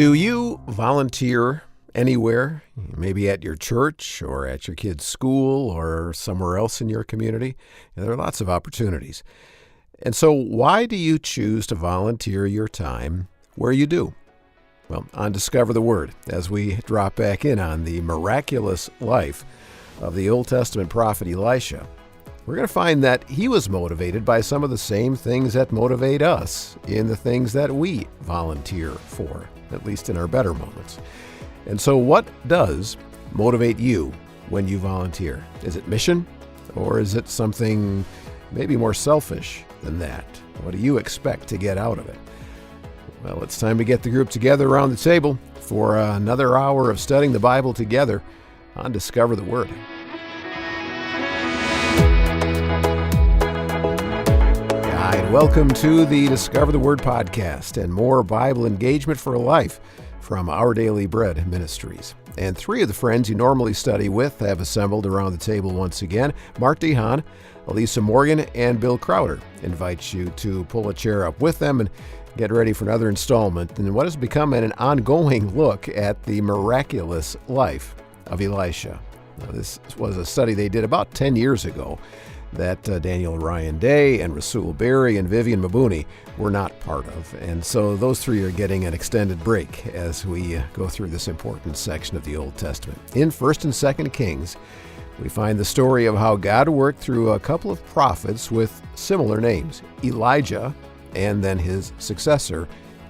Do you volunteer anywhere, maybe at your church or at your kid's school or somewhere else in your community? There are lots of opportunities. And so why do you choose to volunteer your time where you do? Well, on Discover the Word, as we drop back in on the miraculous life of the Old Testament prophet Elisha, we're going to find that he was motivated by some of the same things that motivate us in the things that we volunteer for, at least in our better moments. And so what does motivate you when you volunteer? Is it mission, or is it something maybe more selfish than that? What do you expect to get out of it? Well, it's time to get the group together around the table for another hour of studying the Bible together on Discover the Word. Welcome to the Discover the Word podcast and more Bible engagement for life from Our Daily Bread Ministries. And three of the friends you normally study with have assembled around the table once again. Mark DeHaan, Elisa Morgan, and Bill Crowder invite you to pull a chair up with them and get ready for another installment in what has become an ongoing look at the miraculous life of Elisha. Now, this was a study they did about 10 years ago that Daniel Ryan Day and Rasul Berry and Vivian Mabuni were not part of. And so those three are getting an extended break as we go through this important section of the Old Testament. In 1st and 2nd Kings, we find the story of how God worked through a couple of prophets with similar names, Elijah and then his successor,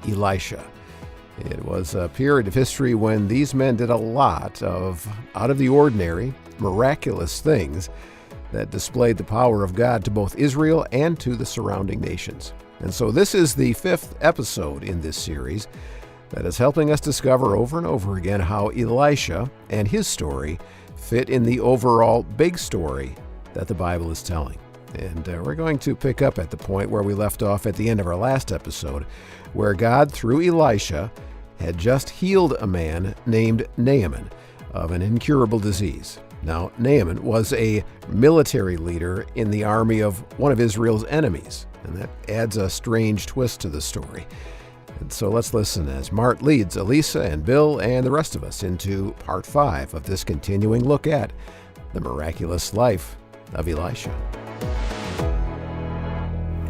Elisha. It was a period of history when these men did a lot of out-of-the-ordinary, miraculous things that displayed the power of God to both Israel and to the surrounding nations. And so this is the 5th episode in this series that is helping us discover over and over again how Elisha and his story fit in the overall big story that the Bible is telling. And we're going to pick up at the point where we left off at the end of our last episode, where God, through Elisha, had just healed a man named Naaman of an incurable disease. Now, Naaman was a military leader in the army of one of Israel's enemies, and that adds a strange twist to the story. And so let's listen as Mart leads Elisa and Bill and the rest of us into part 5 of this continuing look at the miraculous life of Elisha.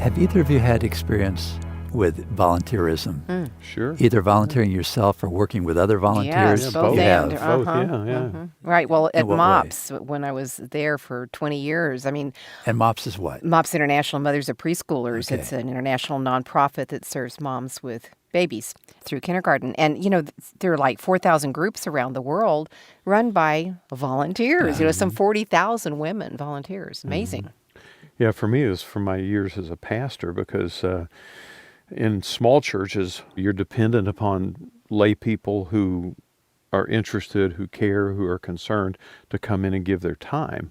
Have either of you had experience with volunteerism? Sure. Either volunteering yourself or working with other volunteers? Yes, both. both. Yeah, Uh-huh. both. Yeah. Mm-hmm. Right. Well, at what way? MOPS, when I was there for 20 years, I mean, And MOPS is what? MOPS International Mothers of Preschoolers. Okay. It's an international nonprofit that serves moms with babies through kindergarten. And, there are like 4,000 groups around the world run by volunteers. Some 40,000 women volunteers. Amazing. Yeah, for me, it was from my years as a pastor because in small churches, you're dependent upon lay people who are interested, who care, who are concerned to come in and give their time.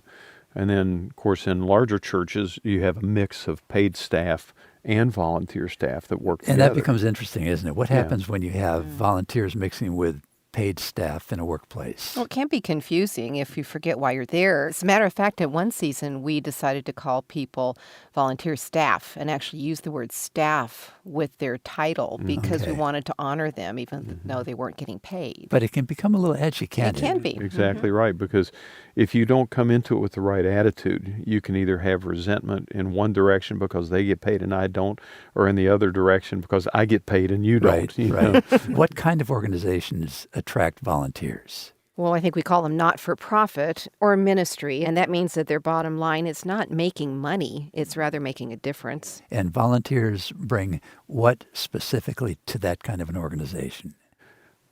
And then, of course, in larger churches, you have a mix of paid staff and volunteer staff that work together. And that becomes interesting, isn't it? What happens when you have volunteers mixing with paid staff in a workplace? Well, it can be confusing if you forget why you're there. As a matter of fact, at one season, we decided to call people volunteer staff and actually use the word staff with their title because we wanted to honor them even though they weren't getting paid. But it can become a little edgy, can't it? It can be. Exactly right, because if you don't come into it with the right attitude, you can either have resentment in one direction because they get paid and I don't, or in the other direction because I get paid and you don't. Right. What kind of organizations attract volunteers? Well, I think we call them not-for-profit or ministry, and that means that their bottom line is not making money, it's rather making a difference. And volunteers bring what specifically to that kind of an organization?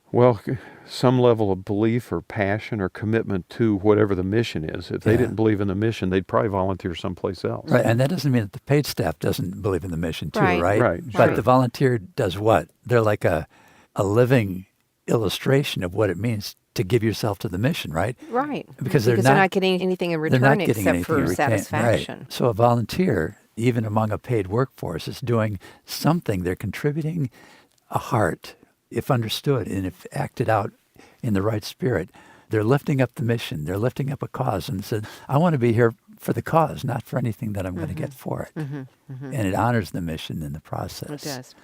Well, some level of belief or passion or commitment to whatever the mission is. If they didn't believe in the mission, they'd probably volunteer someplace else. Right, and that doesn't mean that the paid staff doesn't believe in the mission too, right? Right. But Sure. the volunteer does what? They're like a living illustration of what it means to give yourself to the mission, right? Right. Because they're not getting anything in they're not return getting except anything for in return. satisfaction. Right. So a volunteer, even among a paid workforce, is doing something. They're contributing a heart, if understood and if acted out in the right spirit. They're lifting up the mission. They're lifting up a cause and said, I want to be here for the cause, not for anything that I'm going to get for it. And it honors the mission in the process. It does.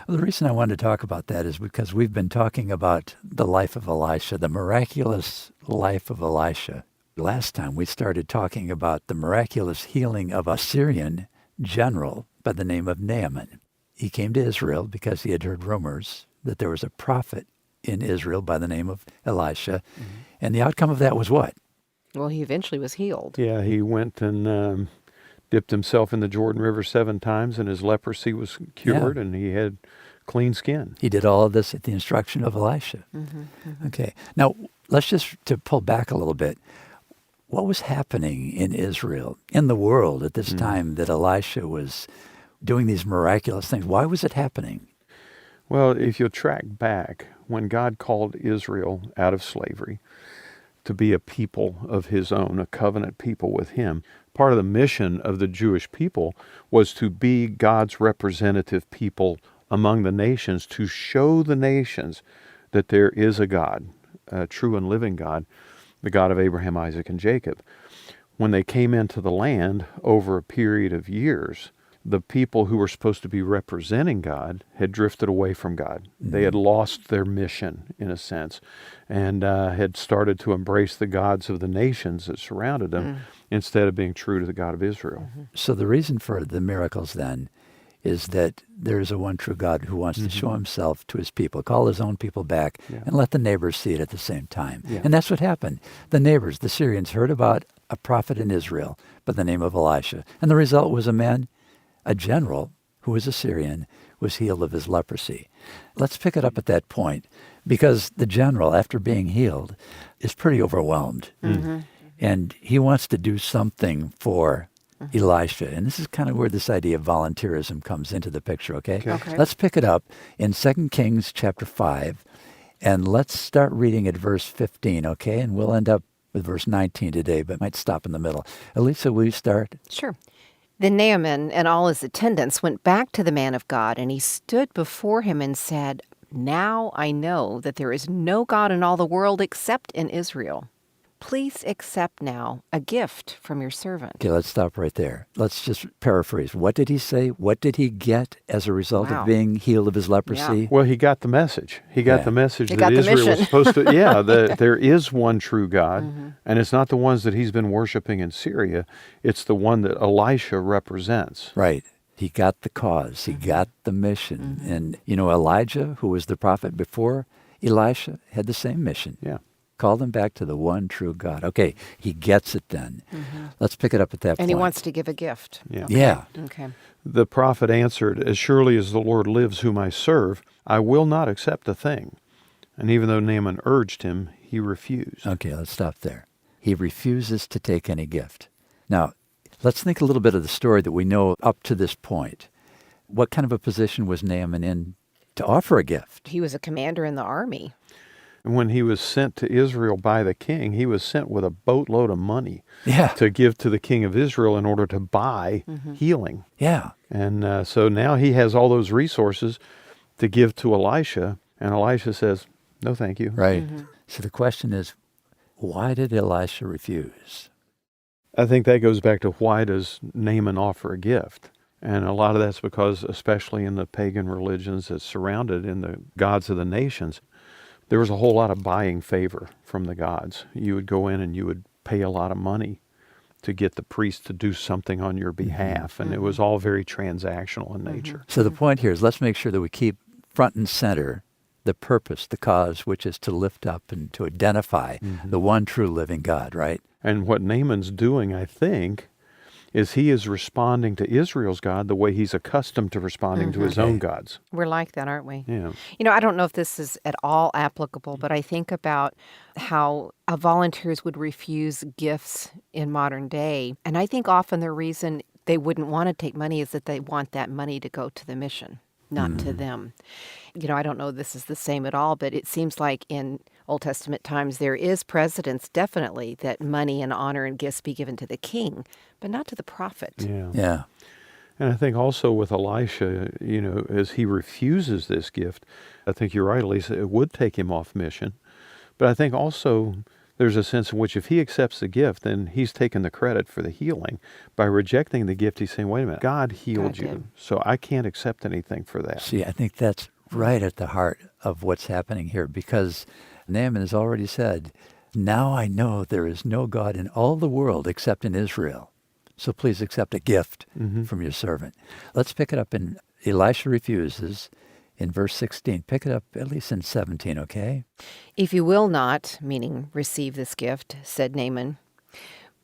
Well, the reason I wanted to talk about that is because we've been talking about the life of Elisha, the miraculous life of Elisha. Last time we started talking about the miraculous healing of a Syrian general by the name of Naaman. He came to Israel because he had heard rumors that there was a prophet in Israel by the name of Elisha. And the outcome of that was what? Well, he eventually was healed. Yeah, he went and dipped himself in the Jordan River 7 times, and his leprosy was cured, and he had clean skin. He did all of this at the instruction of Elisha. Okay. Now, let's just to pull back a little bit. What was happening in Israel, in the world at this time that Elisha was doing these miraculous things? Why was it happening? Well, if you'll track back, when God called Israel out of slavery to be a people of his own, a covenant people with him, part of the mission of the Jewish people was to be God's representative people among the nations, to show the nations that there is a God, a true and living God, the God of Abraham, Isaac, and Jacob. When they came into the land over a period of years, the people who were supposed to be representing God had drifted away from God. They had lost their mission, in a sense, and had started to embrace the gods of the nations that surrounded them instead of being true to the God of Israel. So the reason for the miracles then is that there is a one true God who wants to show himself to his people, call his own people back, and let the neighbors see it at the same time. And that's what happened. The neighbors, the Syrians, heard about a prophet in Israel by the name of Elisha. And the result was a general who was a Syrian, was healed of his leprosy. Let's pick it up at that point, because the general, after being healed, is pretty overwhelmed. And he wants to do something for Elisha. And this is kind of where this idea of volunteerism comes into the picture, okay? Let's pick it up in 2 Kings chapter 5, and let's start reading at verse 15, okay? And we'll end up with verse 19 today, but might stop in the middle. Elisa, will you start? Sure. Then Naaman and all his attendants went back to the man of God, and he stood before him and said, "Now I know that there is no God in all the world except in Israel. Please accept now a gift from your servant." Okay, let's stop right there. Let's just paraphrase. What did he say? What did he get as a result of being healed of his leprosy? Well, he got the message. He got the message He that got the Israel was mission. supposed to, that there is one true God, and it's not the ones that he's been worshiping in Syria. It's the one that Elisha represents. Right. He got the cause. He got the mission. And, Elijah, who was the prophet before Elisha, had the same mission. Yeah. Call them back to the one true God. Okay, he gets it then. Let's pick it up at that point. And he wants to give a gift. Yeah. Yeah. Okay. The prophet answered, "As surely as the Lord lives whom I serve, I will not accept a thing." And even though Naaman urged him, he refused. Okay, let's stop there. He refuses to take any gift. Now, let's think a little bit of the story that we know up to this point. What kind of a position was Naaman in to offer a gift? He was a commander in the army. And when he was sent to Israel by the king, he was sent with a boatload of money Yeah. to give to the king of Israel in order to buy healing. Yeah. And so now he has all those resources to give to Elisha, and Elisha says, "No, thank you." Right. So the question is, why did Elisha refuse? I think that goes back to why does Naaman offer a gift? And a lot of that's because, especially in the pagan religions that surrounded in the gods of the nations, there was a whole lot of buying favor from the gods. You would go in and you would pay a lot of money to get the priest to do something on your behalf. And it was all very transactional in nature. So the point here is let's make sure that we keep front and center the purpose, the cause, which is to lift up and to identify the one true living God, right? And what Naaman's doing, I think, is he is responding to Israel's God the way he's accustomed to responding to his own gods. We're like that, aren't we? Yeah. I don't know if this is at all applicable, but I think about how volunteers would refuse gifts in modern day. And I think often the reason they wouldn't want to take money is that they want that money to go to the mission, not to them. I don't know if this is the same at all, but it seems like in Old Testament times there is precedence, definitely, that money and honor and gifts be given to the king, but not to the prophet. Yeah. Yeah. And I think also with Elisha, as he refuses this gift, I think you're right, Lisa, it would take him off mission. But I think also there's a sense in which if he accepts the gift, then he's taken the credit for the healing. By rejecting the gift, he's saying, wait a minute, God healed God you, did. so I can't accept anything for that. See, I think that's right at the heart of what's happening here, because Naaman has already said, now I know there is no God in all the world except in Israel. So please accept a gift from your servant. Let's pick it up in Elisha refuses in verse 16. Pick it up at least in 17, okay? If you will not, meaning receive this gift, said Naaman,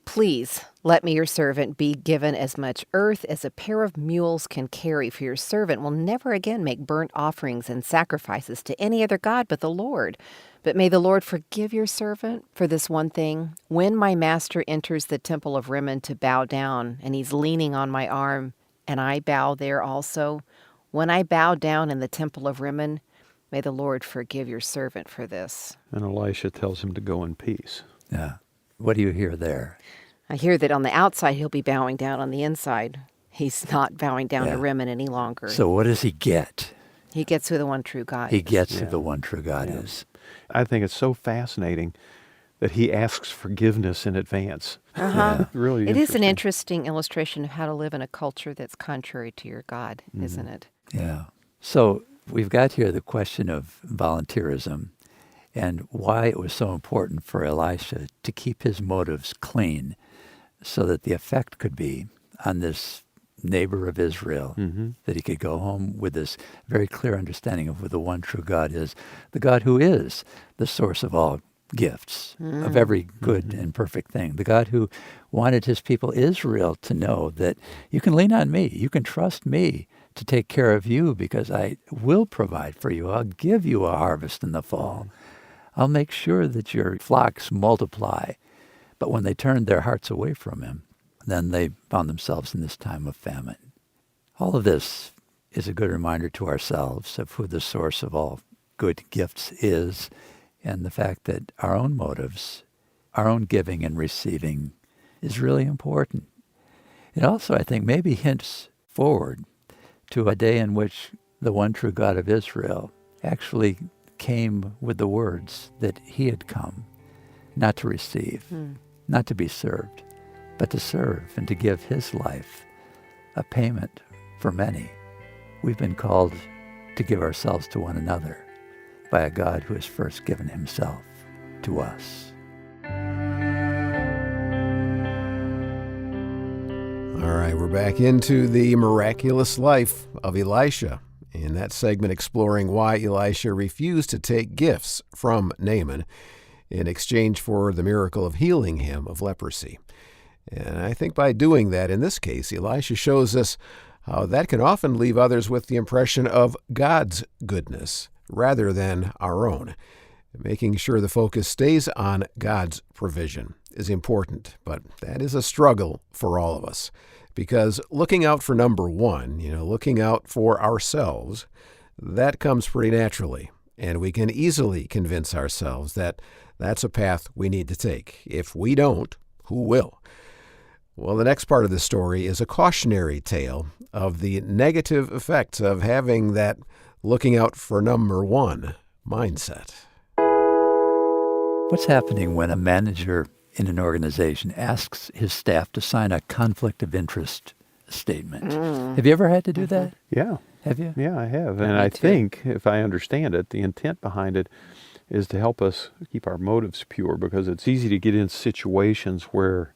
please let me, your servant, be given as much earth as a pair of mules can carry, for your servant will never again make burnt offerings and sacrifices to any other god but the Lord. But may the Lord forgive your servant for this one thing. When my master enters the temple of Rimmon to bow down, and he's leaning on my arm, and I bow there also, when I bow down in the temple of Rimmon, may the Lord forgive your servant for this. And Elisha tells him to go in peace. Yeah. What do you hear there? I hear that on the outside he'll be bowing down, on the inside he's not bowing down to Rimmon any longer. So what does he get? He gets who the one true God He is. gets who the one true God is. I think it's so fascinating that he asks forgiveness in advance. Really It is an interesting. interesting illustration of how to live in a culture that's contrary to your God, isn't it? Yeah. So we've got here the question of volunteerism and why it was so important for Elisha to keep his motives clean so that the effect could be on this neighbor of Israel, that he could go home with this very clear understanding of who the one true God is, the God who is the source of all gifts, of every good and perfect thing, the God who wanted his people Israel to know that you can lean on me, you can trust me to take care of you because I will provide for you. I'll give you a harvest in the fall. I'll make sure that your flocks multiply. But when they turned their hearts away from him, then they found themselves in this time of famine. All of this is a good reminder to ourselves of who the source of all good gifts is, and the fact that our own motives, our own giving and receiving is really important. It also, I think, maybe hints forward to a day in which the one true God of Israel actually came with the words that he had come, not to receive, not to be served, but to serve and to give his life a payment for many. We've been called to give ourselves to one another by a God who has first given himself to us. All right, we're back into the miraculous life of Elisha. In that segment, exploring why Elisha refused to take gifts from Naaman in exchange for the miracle of healing him of leprosy. And I think by doing that, in this case, Elisha shows us how that can often leave others with the impression of God's goodness rather than our own. Making sure the focus stays on God's provision is important, but that is a struggle for all of us. Because looking out for number one, looking out for ourselves, that comes pretty naturally. And we can easily convince ourselves that that's a path we need to take. If we don't, who will? Well, the next part of the story is a cautionary tale of the negative effects of having that looking out for number one mindset. What's happening when a manager in an organization asks his staff to sign a conflict of interest statement? Have you ever had to do that? Yeah. Have you? Yeah, I have. And I think, if I understand it, the intent behind it is to help us keep our motives pure, because it's easy to get in situations where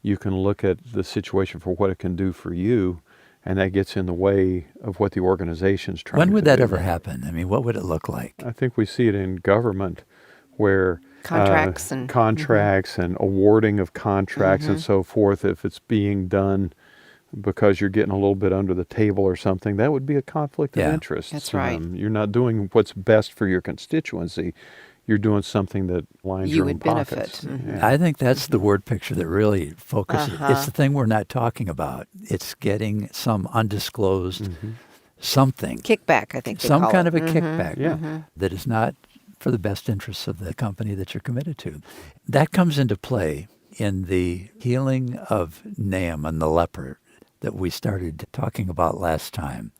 you can look at the situation for what it can do for you, and that gets in the way of what the organization's trying to do. When would that ever happen? I mean, what would it look like? I think we see it in government where Contracts and awarding of contracts and so forth, if it's being done because you're getting a little bit under the table or something, that would be a conflict of interest. That's right. You're not doing what's best for your constituency. You're doing something that lines You your would own pockets. benefit. Yeah. I think that's the word picture that really focuses. It's the thing we're not talking about. It's getting some undisclosed something. Kickback, I think they Some call kind it. of a kickback that is not for the best interests of the company that you're committed to. That comes into play in the healing of Naaman, the leper, that we started talking about last time.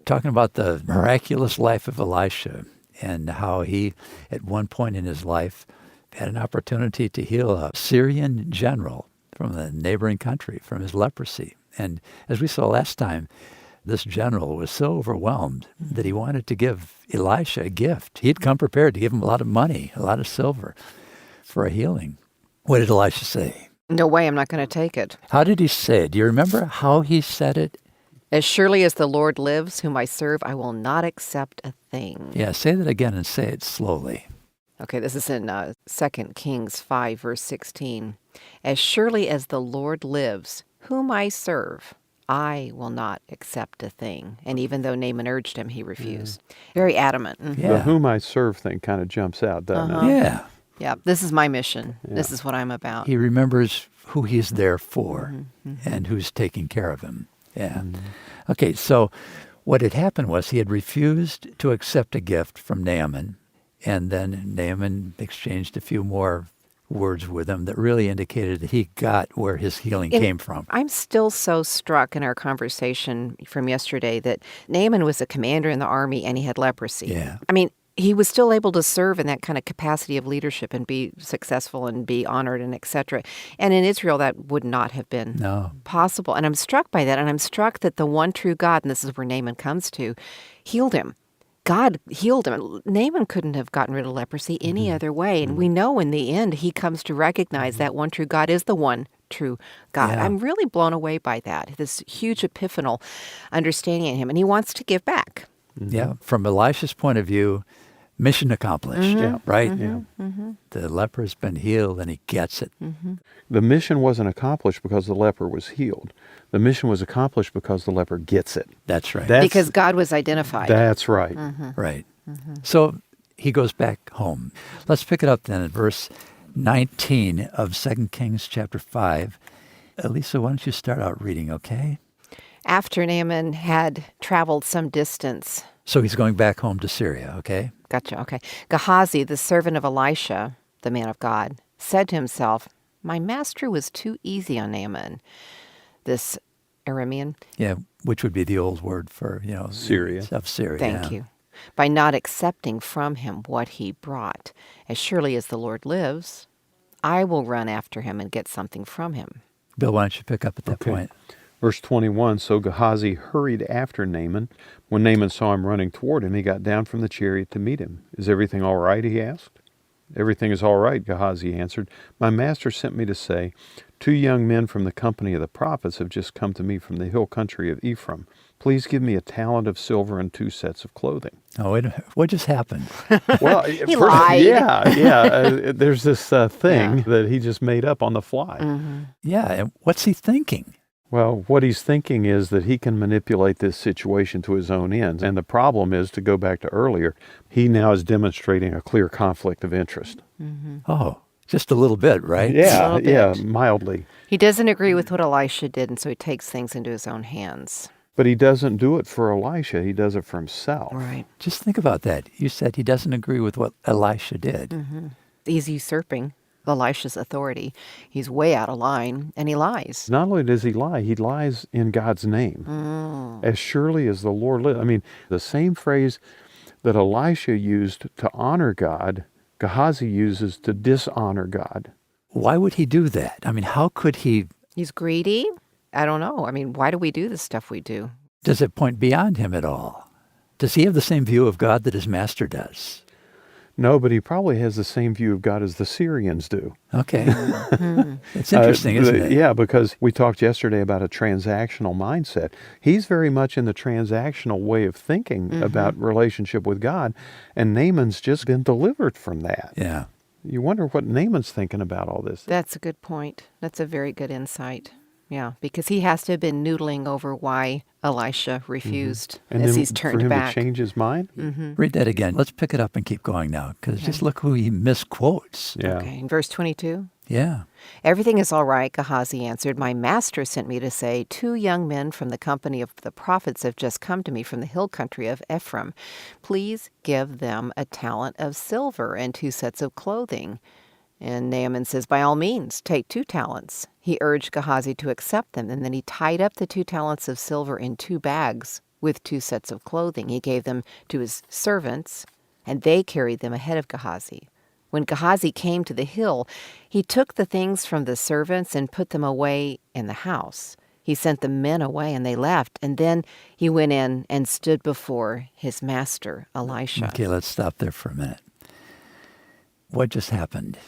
Talking about the miraculous life of Elisha and how he, at one point in his life, had an opportunity to heal a Syrian general from the neighboring country from his leprosy. And as we saw last time, this general was so overwhelmed that he wanted to give Elisha a gift. He had come prepared to give him a lot of money, a lot of silver for a healing. What did Elisha say? No way, I'm not going to take it. How did he say it? Do you remember how he said it? As surely as the Lord lives, whom I serve, I will not accept a thing. Yeah, say that again and say it slowly. Okay, this is in 2 Kings 5, verse 16. As surely as the Lord lives, whom I serve, I will not accept a thing. And even though Naaman urged him, he refused. Very adamant. Mhm. Yeah. The whom I serve thing kind of jumps out, doesn't it? Yeah. Yeah, this is my mission. This is what I'm about. He remembers who he's there for and who's taking care of him. Yeah. Okay, so what had happened was he had refused to accept a gift from Naaman, and then Naaman exchanged a few more words with him that really indicated that he got where his healing came from. I'm still so struck in our conversation from yesterday that Naaman was a commander in the army and he had leprosy. Yeah. I mean, he was still able to serve in that kind of capacity of leadership and be successful and be honored and et cetera. And in Israel, that would not have been possible. And I'm struck by that. And I'm struck that the one true God, and this is where Naaman comes to, healed him. God healed him. Naaman couldn't have gotten rid of leprosy any other way. And we know in the end, he comes to recognize that one true God is the one true God. Yeah. I'm really blown away by that, this huge epiphanal understanding in him. And he wants to give back. Yeah, from Elisha's point of view, mission accomplished, right? Yeah. The leper's been healed and he gets it. The mission wasn't accomplished because the leper was healed. The mission was accomplished because the leper gets it. That's right. Because God was identified. That's right. Right. So he goes back home. Let's pick it up then at verse 19 of 2 Kings chapter 5. Elisa, why don't you start out reading, okay? After Naaman had traveled some distance. So he's going back home to Syria, okay? Gotcha, okay. Gehazi, the servant of Elisha, the man of God, said to himself, my master was too easy on Naaman. This Aramean. Yeah, which would be the old word for, Syria. Of Syria. Thank you. By not accepting from him what he brought. As surely as the Lord lives, I will run after him and get something from him. Bill, why don't you pick up at that point? Verse 21, so Gehazi hurried after Naaman. When Naaman saw him running toward him, he got down from the chariot to meet him. Is everything all right, he asked. Everything is all right, Gehazi answered. My master sent me to say, 2 young men from the company of the prophets have just come to me from the hill country of Ephraim. Please give me a talent of silver and 2 sets of clothing. Oh, what just happened? Well, He lied. Yeah. There's this thing that he just made up on the fly. Yeah, and what's he thinking? Well, what he's thinking is that he can manipulate this situation to his own ends. And the problem is, to go back to earlier, he now is demonstrating a clear conflict of interest. Oh, just a little bit, right? Yeah, mildly. He doesn't agree with what Elisha did, and so he takes things into his own hands. But he doesn't do it for Elisha. He does it for himself. Right. Just think about that. You said he doesn't agree with what Elisha did. He's usurping Elisha's authority. He's way out of line, and he lies. Not only does he lies in God's name. As surely as the Lord lives. I mean, the same phrase that Elisha used to honor God, Gehazi uses to dishonor God. Why would he do that? I mean, how could he? He's greedy? I don't know. I mean, why do we do the stuff we do? Does it point beyond him at all? Does he have the same view of God that his master does? No, but he probably has the same view of God as the Syrians do. Okay. It's interesting, isn't it? Yeah, because we talked yesterday about a transactional mindset. He's very much in the transactional way of thinking about relationship with God, and Naaman's just been delivered from that. Yeah. You wonder what Naaman's thinking about all this. That's a good point. That's a very good insight. Yeah, because he has to have been noodling over why Elisha refused And as then he's turned for him back. to change his mind? Read that again. Let's pick it up and keep going now, because just look who he misquotes. Yeah. Okay, in verse 22. Yeah. Everything is all right, Gehazi answered. My master sent me to say, 2 young men from the company of the prophets have just come to me from the hill country of Ephraim. Please give them a talent of silver and 2 sets of clothing. And Naaman says, by all means, take 2 talents. He urged Gehazi to accept them, and then he tied up the 2 talents of silver in 2 bags with 2 sets of clothing. He gave them to his servants, and they carried them ahead of Gehazi. When Gehazi came to the hill, he took the things from the servants and put them away in the house. He sent the men away, and they left. And then he went in and stood before his master, Elisha. Okay, let's stop there for a minute. What just happened?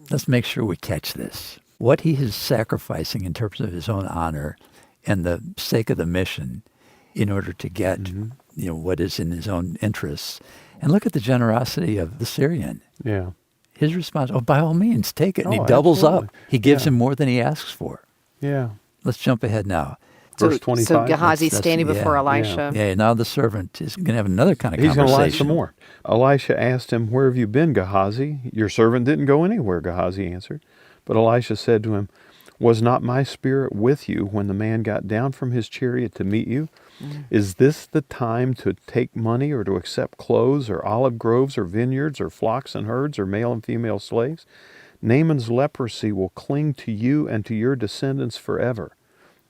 Let's make sure we catch this. What he is sacrificing in terms of his own honor and the sake of the mission in order to get what is in his own interests. And look at the generosity of the Syrian. Yeah. His response, by all means, take it. And he Oh, doubles absolutely. up. He gives Yeah. him more than he asks for. Yeah. Let's jump ahead now. Verse 25. So Gehazi's That's- standing before yeah, Elisha. Yeah, now the servant is going to have another kind of He's going to conversation. lie some more. Elisha asked him, "Where have you been, Gehazi?" "Your servant didn't go anywhere," Gehazi answered. But Elisha said to him, "Was not my spirit with you when the man got down from his chariot to meet you? Is this the time to take money or to accept clothes or olive groves or vineyards or flocks and herds or male and female slaves? Naaman's leprosy will cling to you and to your descendants forever."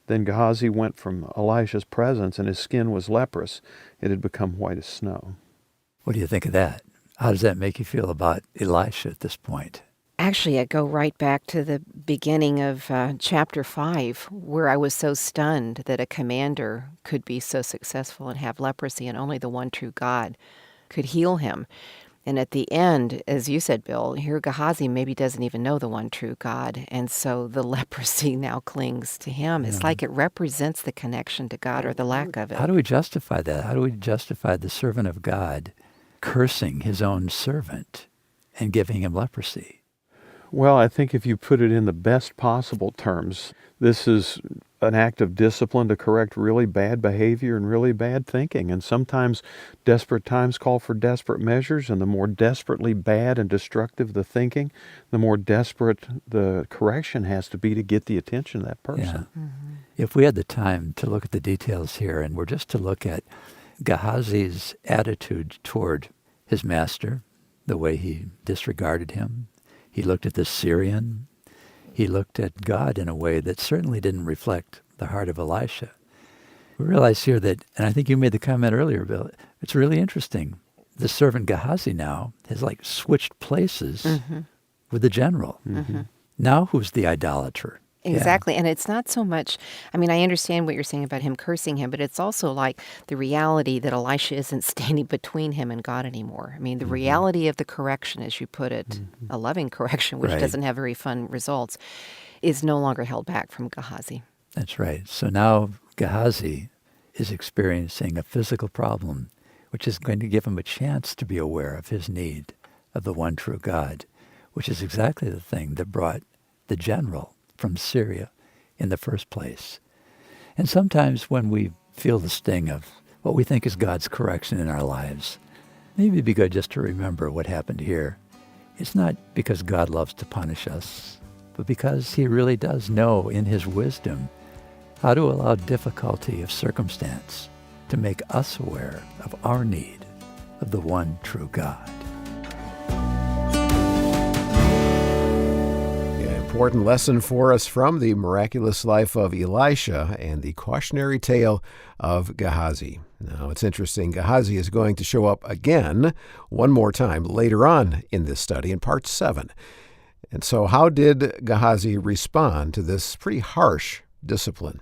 Then Gehazi went from Elisha's presence, and his skin was leprous. It had become white as snow. What do you think of that? How does that make you feel about Elisha at this point? Actually, I go right back to the beginning of chapter 5, where I was so stunned that a commander could be so successful and have leprosy, and only the one true God could heal him. And at the end, as you said, Bill, here Gehazi maybe doesn't even know the one true God, and so the leprosy now clings to him. It's like it represents the connection to God or the lack of it. How do we justify that? How do we justify the servant of God cursing his own servant and giving him leprosy? Well, I think if you put it in the best possible terms, this is an act of discipline to correct really bad behavior and really bad thinking. And sometimes desperate times call for desperate measures, and the more desperately bad and destructive the thinking, the more desperate the correction has to be to get the attention of that person. Yeah. If we had the time to look at the details here, and we're just to look at Gehazi's attitude toward his master, the way he disregarded him. He looked at the Syrian. He looked at God in a way that certainly didn't reflect the heart of Elisha. We realize here that, and I think you made the comment earlier, Bill, it's really interesting. The servant Gehazi now has switched places with the general. Now who's the idolater? Exactly. And it's not so much, I understand what you're saying about him cursing him, but it's also like the reality that Elisha isn't standing between him and God anymore. The reality of the correction, as you put it, a loving correction, which doesn't have very fun results, is no longer held back from Gehazi. That's right. So now Gehazi is experiencing a physical problem, which is going to give him a chance to be aware of his need of the one true God, which is exactly the thing that brought the general from Syria in the first place. And sometimes when we feel the sting of what we think is God's correction in our lives, maybe it'd be good just to remember what happened here. It's not because God loves to punish us, but because he really does know in his wisdom how to allow difficulty of circumstance to make us aware of our need of the one true God. Important lesson for us from the miraculous life of Elisha and the cautionary tale of Gehazi. Now, it's interesting. Gehazi is going to show up again one more time later on in this study in part 7. And so how did Gehazi respond to this pretty harsh discipline?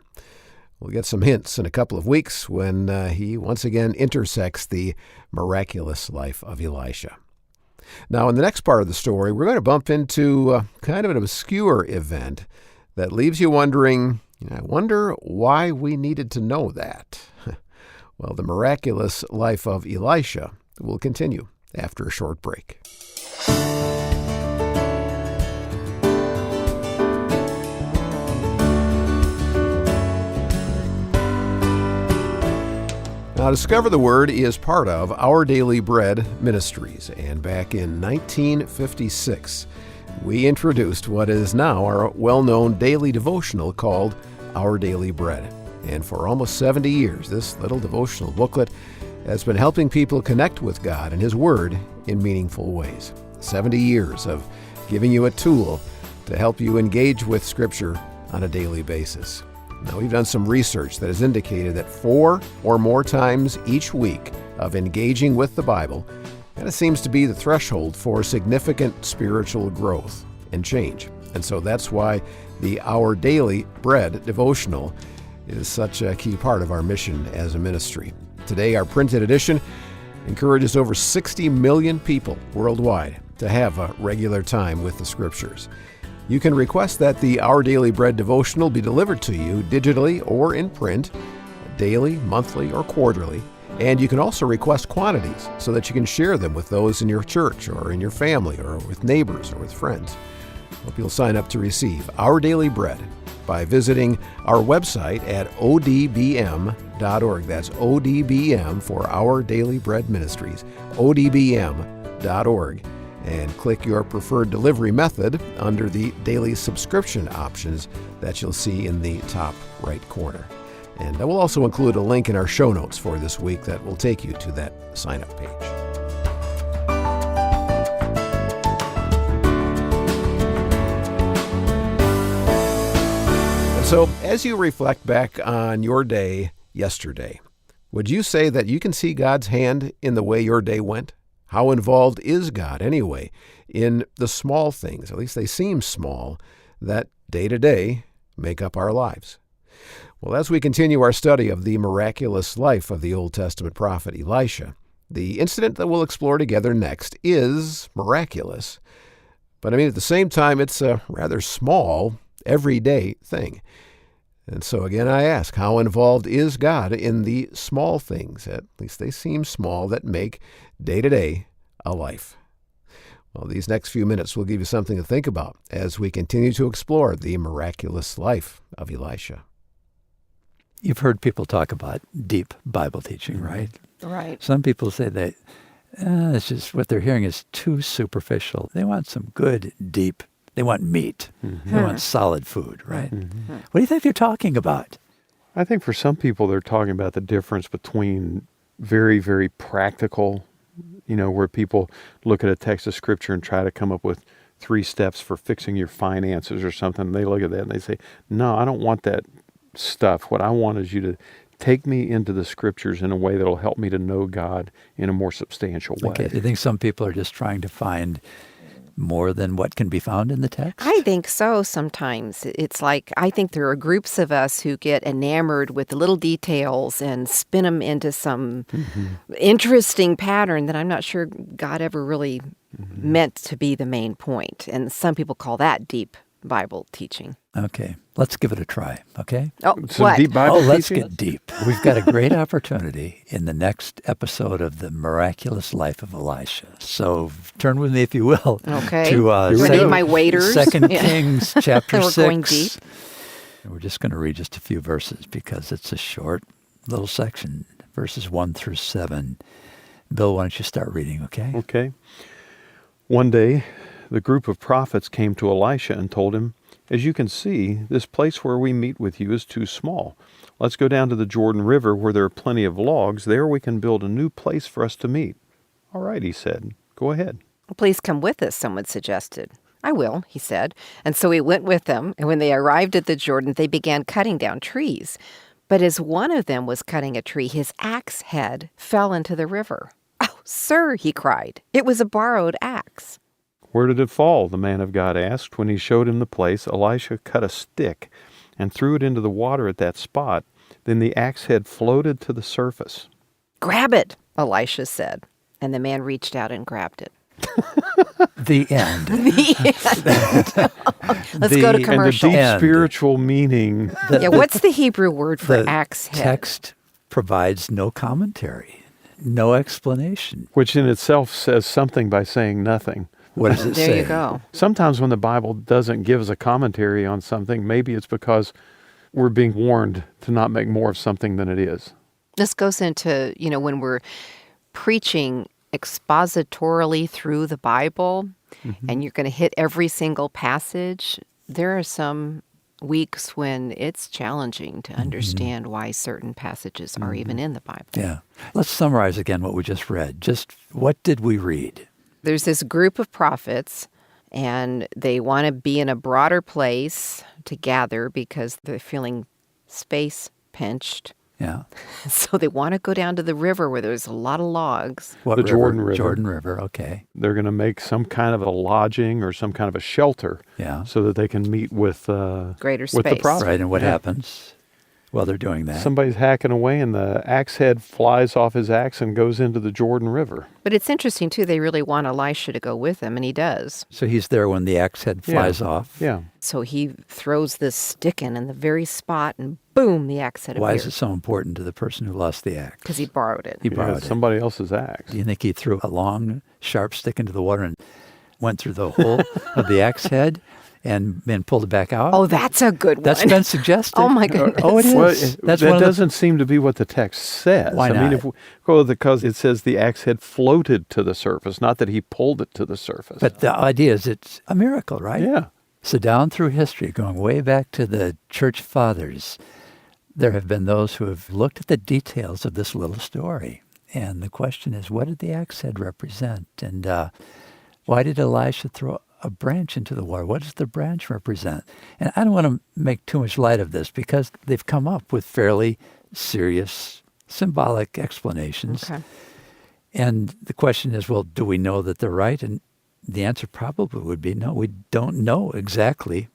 We'll get some hints in a couple of weeks when he once again intersects the miraculous life of Elisha. Now, in the next part of the story, we're going to bump into kind of an obscure event that leaves you wondering, I wonder why we needed to know that. Well, the miraculous life of Elisha will continue after a short break. Now, Discover the Word is part of Our Daily Bread Ministries, and back in 1956, we introduced what is now our well-known daily devotional called Our Daily Bread. And for almost 70 years, this little devotional booklet has been helping people connect with God and His Word in meaningful ways. 70 years of giving you a tool to help you engage with Scripture on a daily basis. Now, we've done some research that has indicated that 4 or more times each week of engaging with the Bible And it seems to be the threshold for significant spiritual growth and change. And so that's why the Our Daily Bread devotional is such a key part of our mission as a ministry. Today, our printed edition encourages over 60 million people worldwide to have a regular time with the Scriptures. You can request that the Our Daily Bread devotional be delivered to you digitally or in print, daily, monthly, or quarterly. And you can also request quantities so that you can share them with those in your church or in your family or with neighbors or with friends. Hope you'll sign up to receive Our Daily Bread by visiting our website at odbm.org. That's ODBM for Our Daily Bread Ministries, odbm.org. And click your preferred delivery method under the daily subscription options that you'll see in the top right corner. And I will also include a link in our show notes for this week that will take you to that sign-up page. And so, as you reflect back on your day yesterday, would you say that you can see God's hand in the way your day went? How involved is God, anyway, in the small things, at least they seem small, that day to day make up our lives? Well, as we continue our study of the miraculous life of the Old Testament prophet Elisha, the incident that we'll explore together next is miraculous. But at the same time, it's a rather small, everyday thing. And so again, I ask, how involved is God in the small things, at least they seem small, that make day-to-day a life? Well, these next few minutes will give you something to think about as we continue to explore the miraculous life of Elisha. You've heard people talk about deep Bible teaching, right? Right. Some people say that it's just what they're hearing is too superficial. They want some good, deep, they want meat. They want solid food, right? What do you think they're talking about? I think for some people they're talking about the difference between very, very practical, where people look at a text of Scripture and try to come up with 3 steps for fixing your finances or something. They look at that and they say, no, I don't want that stuff. What I want is you to take me into the Scriptures in a way that will help me to know God in a more substantial way. Okay. Do you think some people are just trying to find more than what can be found in the text? I think so sometimes. It's like, I think there are groups of us who get enamored with the little details and spin them into some interesting pattern that I'm not sure God ever really meant to be the main point. And some people call that deep Bible teaching. Okay. Let's give it a try, okay? Oh, Some what? deep Bible Let's teaching? get deep. We've got a great opportunity in the next episode of The Miraculous Life of Elisha. So turn with me, if you will, Okay. to I need my waders. 2 Yeah. Kings chapter We're 6. going deep. And we're just going to read just a few verses because it's a short little section, verses 1 through 7. Bill, why don't you start reading, okay? Okay. One day, the group of prophets came to Elisha and told him, "As you can see, this place where we meet with you is too small. Let's go down to the Jordan River where there are plenty of logs. There we can build a new place for us to meet." "All right," he said. "Go ahead." Please come with us, someone suggested. I will, he said. And so he went with them, and when they arrived at the Jordan, they began cutting down trees. But as one of them was cutting a tree, his axe head fell into the river. "Oh, sir," he cried, "it was a borrowed axe." "Where did it fall?" the man of God asked. When he showed him the place, Elisha cut a stick and threw it into the water at that spot. Then the axe head floated to the surface. "Grab it," Elisha said. And the man reached out and grabbed it. The end. Let's go to And the commercial. deep End. spiritual meaning. Yeah, what's the Hebrew word for The axe head? text provides no commentary, no explanation. Which in itself says something by saying nothing. What does it say? There you go. Sometimes when the Bible doesn't give us a commentary on something, maybe it's because we're being warned to not make more of something than it is. This goes into, when we're preaching expositorily through the Bible, and you're going to hit every single passage, there are some weeks when it's challenging to understand why certain passages are even in the Bible. Yeah. Let's summarize again what we just read. Just what did we read? There's this group of prophets, and they want to be in a broader place to gather because they're feeling space pinched. Yeah. So they want to go down to the river where there's a lot of logs. What The river? Jordan River. Jordan River, okay. They're going to make some kind of a lodging or some kind of a shelter Yeah. so that they can meet with Greater with the space. prophet. Right, and what Yeah. happens while they're doing that? Somebody's hacking away and the axe head flies off his axe and goes into the Jordan River. But it's interesting, too. They really want Elisha to go with them, and he does. So he's there when the axe head flies off. Yeah. So he throws this stick in the very spot, and boom, the axe head Why appears. is it so important to the person who lost the axe? Because he borrowed it. He Yeah, borrowed it's it. somebody else's axe. Do you think he threw a long, sharp stick into the water and went through the hole of the axe head and then pulled it back out? Oh, that's a good one. That's been suggested. Oh, my goodness. Oh, it is. Well, That's that one of the- doesn't seem to be what the text says. Why I mean, not? because it says the axe head floated to the surface, not that he pulled it to the surface. But the idea is it's a miracle, right? yeah. So down through history, going way back to the church fathers, there have been those who have looked at the details of this little story. And the question is, what did the axe head represent? And why did Elisha throw a branch into the water? What does the branch represent? And I don't want to make too much light of this because they've come up with fairly serious symbolic explanations. Okay. And the question is, well, do we know that they're right? And the answer probably would be no, we don't know exactly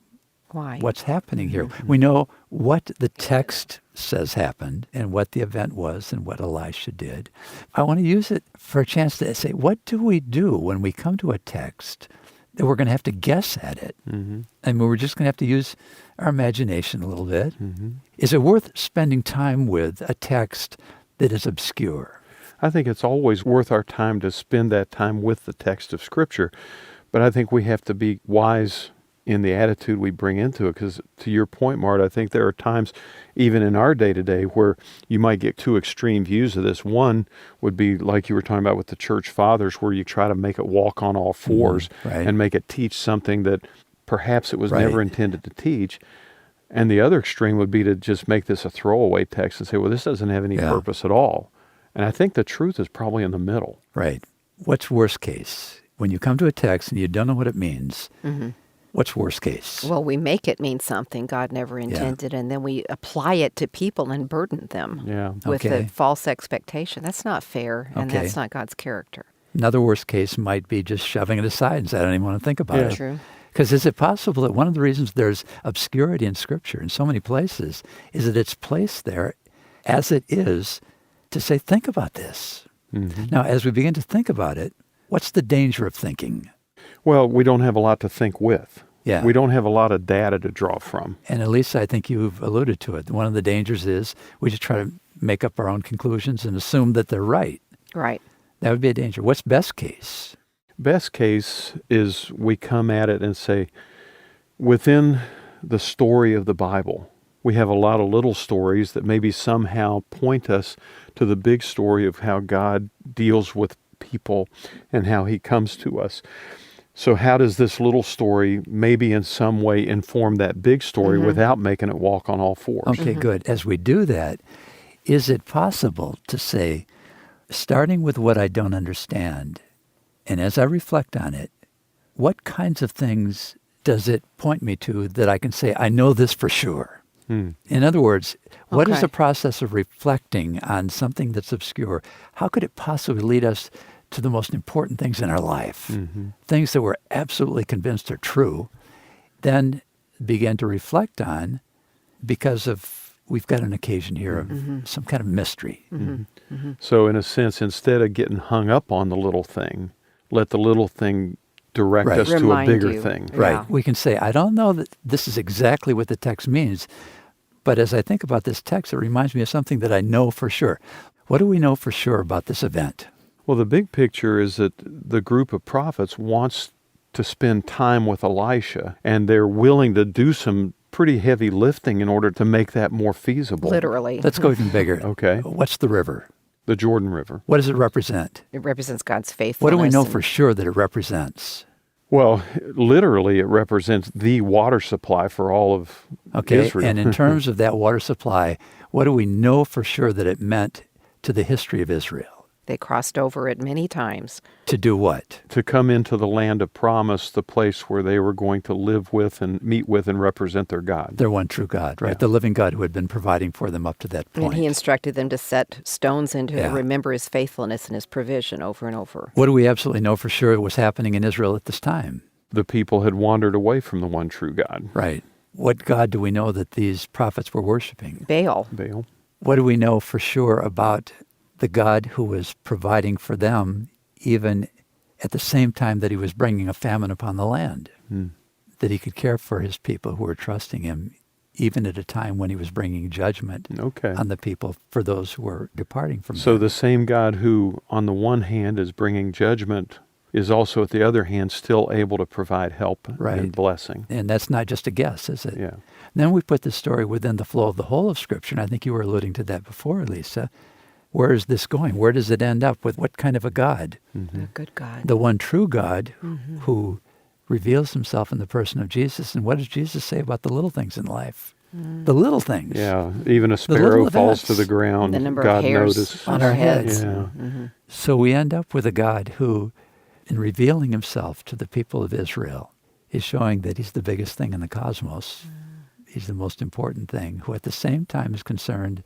Why? what's happening here. We know what the text says happened and what the event was and what Elisha did. I want to use it for a chance to say, what do we do when we come to a text that we're going to have to guess at it? Mm-hmm. I mean, we're just going to have to use our imagination a little bit. Mm-hmm. Is it worth spending time with a text that is obscure? I think it's always worth our time to spend that time with the text of Scripture. But I think we have to be wise in the attitude we bring into it. Because to your point, Mart, I think there are times, even in our day-to-day, where you might get two extreme views of this. One would be like you were talking about with the church fathers, where you try to make it walk on all fours right. and make it teach something that perhaps it was Right. never intended to teach. And the other extreme would be to just make this a throwaway text and say, well, this doesn't have any Yeah. purpose at all. And I think the truth is probably in the middle. Right. What's worst case? When you come to a text and you don't know what it means, what's worst case? Well, we make it mean something God never intended, and then we apply it to people and burden them Yeah. with Okay. a false expectation. That's not fair, and Okay. that's not God's character. Another worst case might be just shoving it aside and say, I don't even want to think about Yeah. it. True. Because is it possible that one of the reasons there's obscurity in Scripture in so many places is that it's placed there as it is to say, think about this. Mm-hmm. Now, as we begin to think about it, what's the danger of thinking? Well, we don't have a lot to think with. Yeah. We don't have a lot of data to draw from. And Elisa, I think you've alluded to it. One of the dangers is we just try to make up our own conclusions and assume that they're right. Right. That would be a danger. What's best case? Best case is we come at it and say, within the story of the Bible, we have a lot of little stories that maybe somehow point us to the big story of how God deals with people and how he comes to us. So how does this little story maybe in some way inform that big story without making it walk on all fours? Okay, good. As we do that, is it possible to say, starting with what I don't understand, and as I reflect on it, what kinds of things does it point me to that I can say, I know this for sure? In other words, what is Okay. the process of reflecting on something that's obscure? How could it possibly lead us to the most important things in our life? Things that we're absolutely convinced are true, then begin to reflect on because of, we've got an occasion here of some kind of mystery. So in a sense, instead of getting hung up on the little thing, let the little thing direct Right. us to a Remind bigger you. thing. Right. Yeah. We can say, I don't know that this is exactly what the text means, but as I think about this text, it reminds me of something that I know for sure. What do we know for sure about this event? Well, the big picture is that the group of prophets wants to spend time with Elisha, and they're willing to do some pretty heavy lifting in order to make that more feasible. Literally. Let's go even bigger. Okay. What's the river? The Jordan River. What does it represent? It represents God's faithfulness. What do we know and- for sure that it represents? Well, literally, it represents the water supply for all of Okay, Israel. and in terms of that water supply, what do we know for sure that it meant to the history of Israel? They crossed over it many times. To do what? To come into the land of promise, the place where they were going to live with and meet with and represent their God. Their one true God, right? Yeah. The living God who had been providing for them up to that point. And he instructed them to set stones into it Yeah. and remember his faithfulness and his provision over and over. What do we absolutely know for sure was happening in Israel at this time? The people had wandered away from the one true God. Right. What God do we know that these prophets were worshiping? Baal. Baal. What do we know for sure about the God who was providing for them even at the same time that he was bringing a famine upon the land? That he could care for his people who were trusting him even at a time when he was bringing judgment on the people for those who were departing from him. So the same God who, on the one hand, is bringing judgment is also, at the other hand, still able to provide help and blessing. And that's not just a guess, is it? Yeah. Then we put the story within the flow of the whole of Scripture, and I think you were alluding to that before, Lisa. Where is this going? Where does it end up? With what kind of a God? The good God. The one true God who reveals himself in the person of Jesus. And what does Jesus say about the little things in life? The little things. Yeah, even a sparrow falls to the ground. The number God of hairs notices. on our heads. Yeah. So we end up with a God who, in revealing himself to the people of Israel, is showing that he's the biggest thing in the cosmos. He's the most important thing, who at the same time is concerned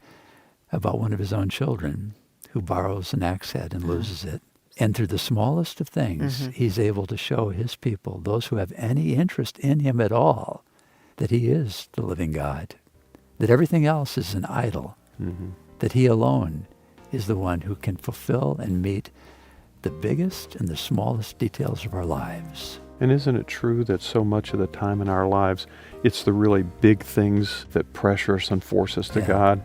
about one of his own children who borrows an axe head and loses it. And through the smallest of things, he's able to show his people, those who have any interest in him at all, that he is the living God, that everything else is an idol, that he alone is the one who can fulfill and meet the biggest and the smallest details of our lives. And isn't it true that so much of the time in our lives, it's the really big things that pressure us and force us to God?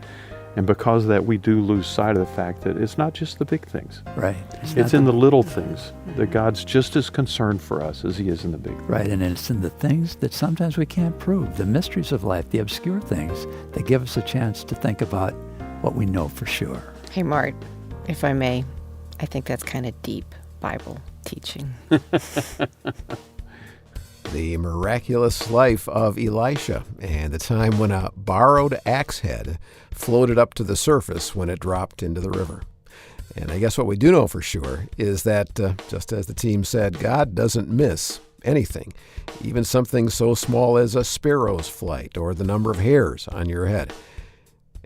And because of that, we do lose sight of the fact that it's not just the big things. Right. It's in the little things that God's just as concerned for us as he is in the big things. Right, and it's in the things that sometimes we can't prove, the mysteries of life, the obscure things that give us a chance to think about what we know for sure. Hey, Mart, if I may, I think that's kind of deep Bible teaching. The miraculous life of Elisha and the time when a borrowed axe head floated up to the surface when it dropped into the river. And I guess what we do know for sure is that, just as the team said, God doesn't miss anything, even something so small as a sparrow's flight or the number of hairs on your head.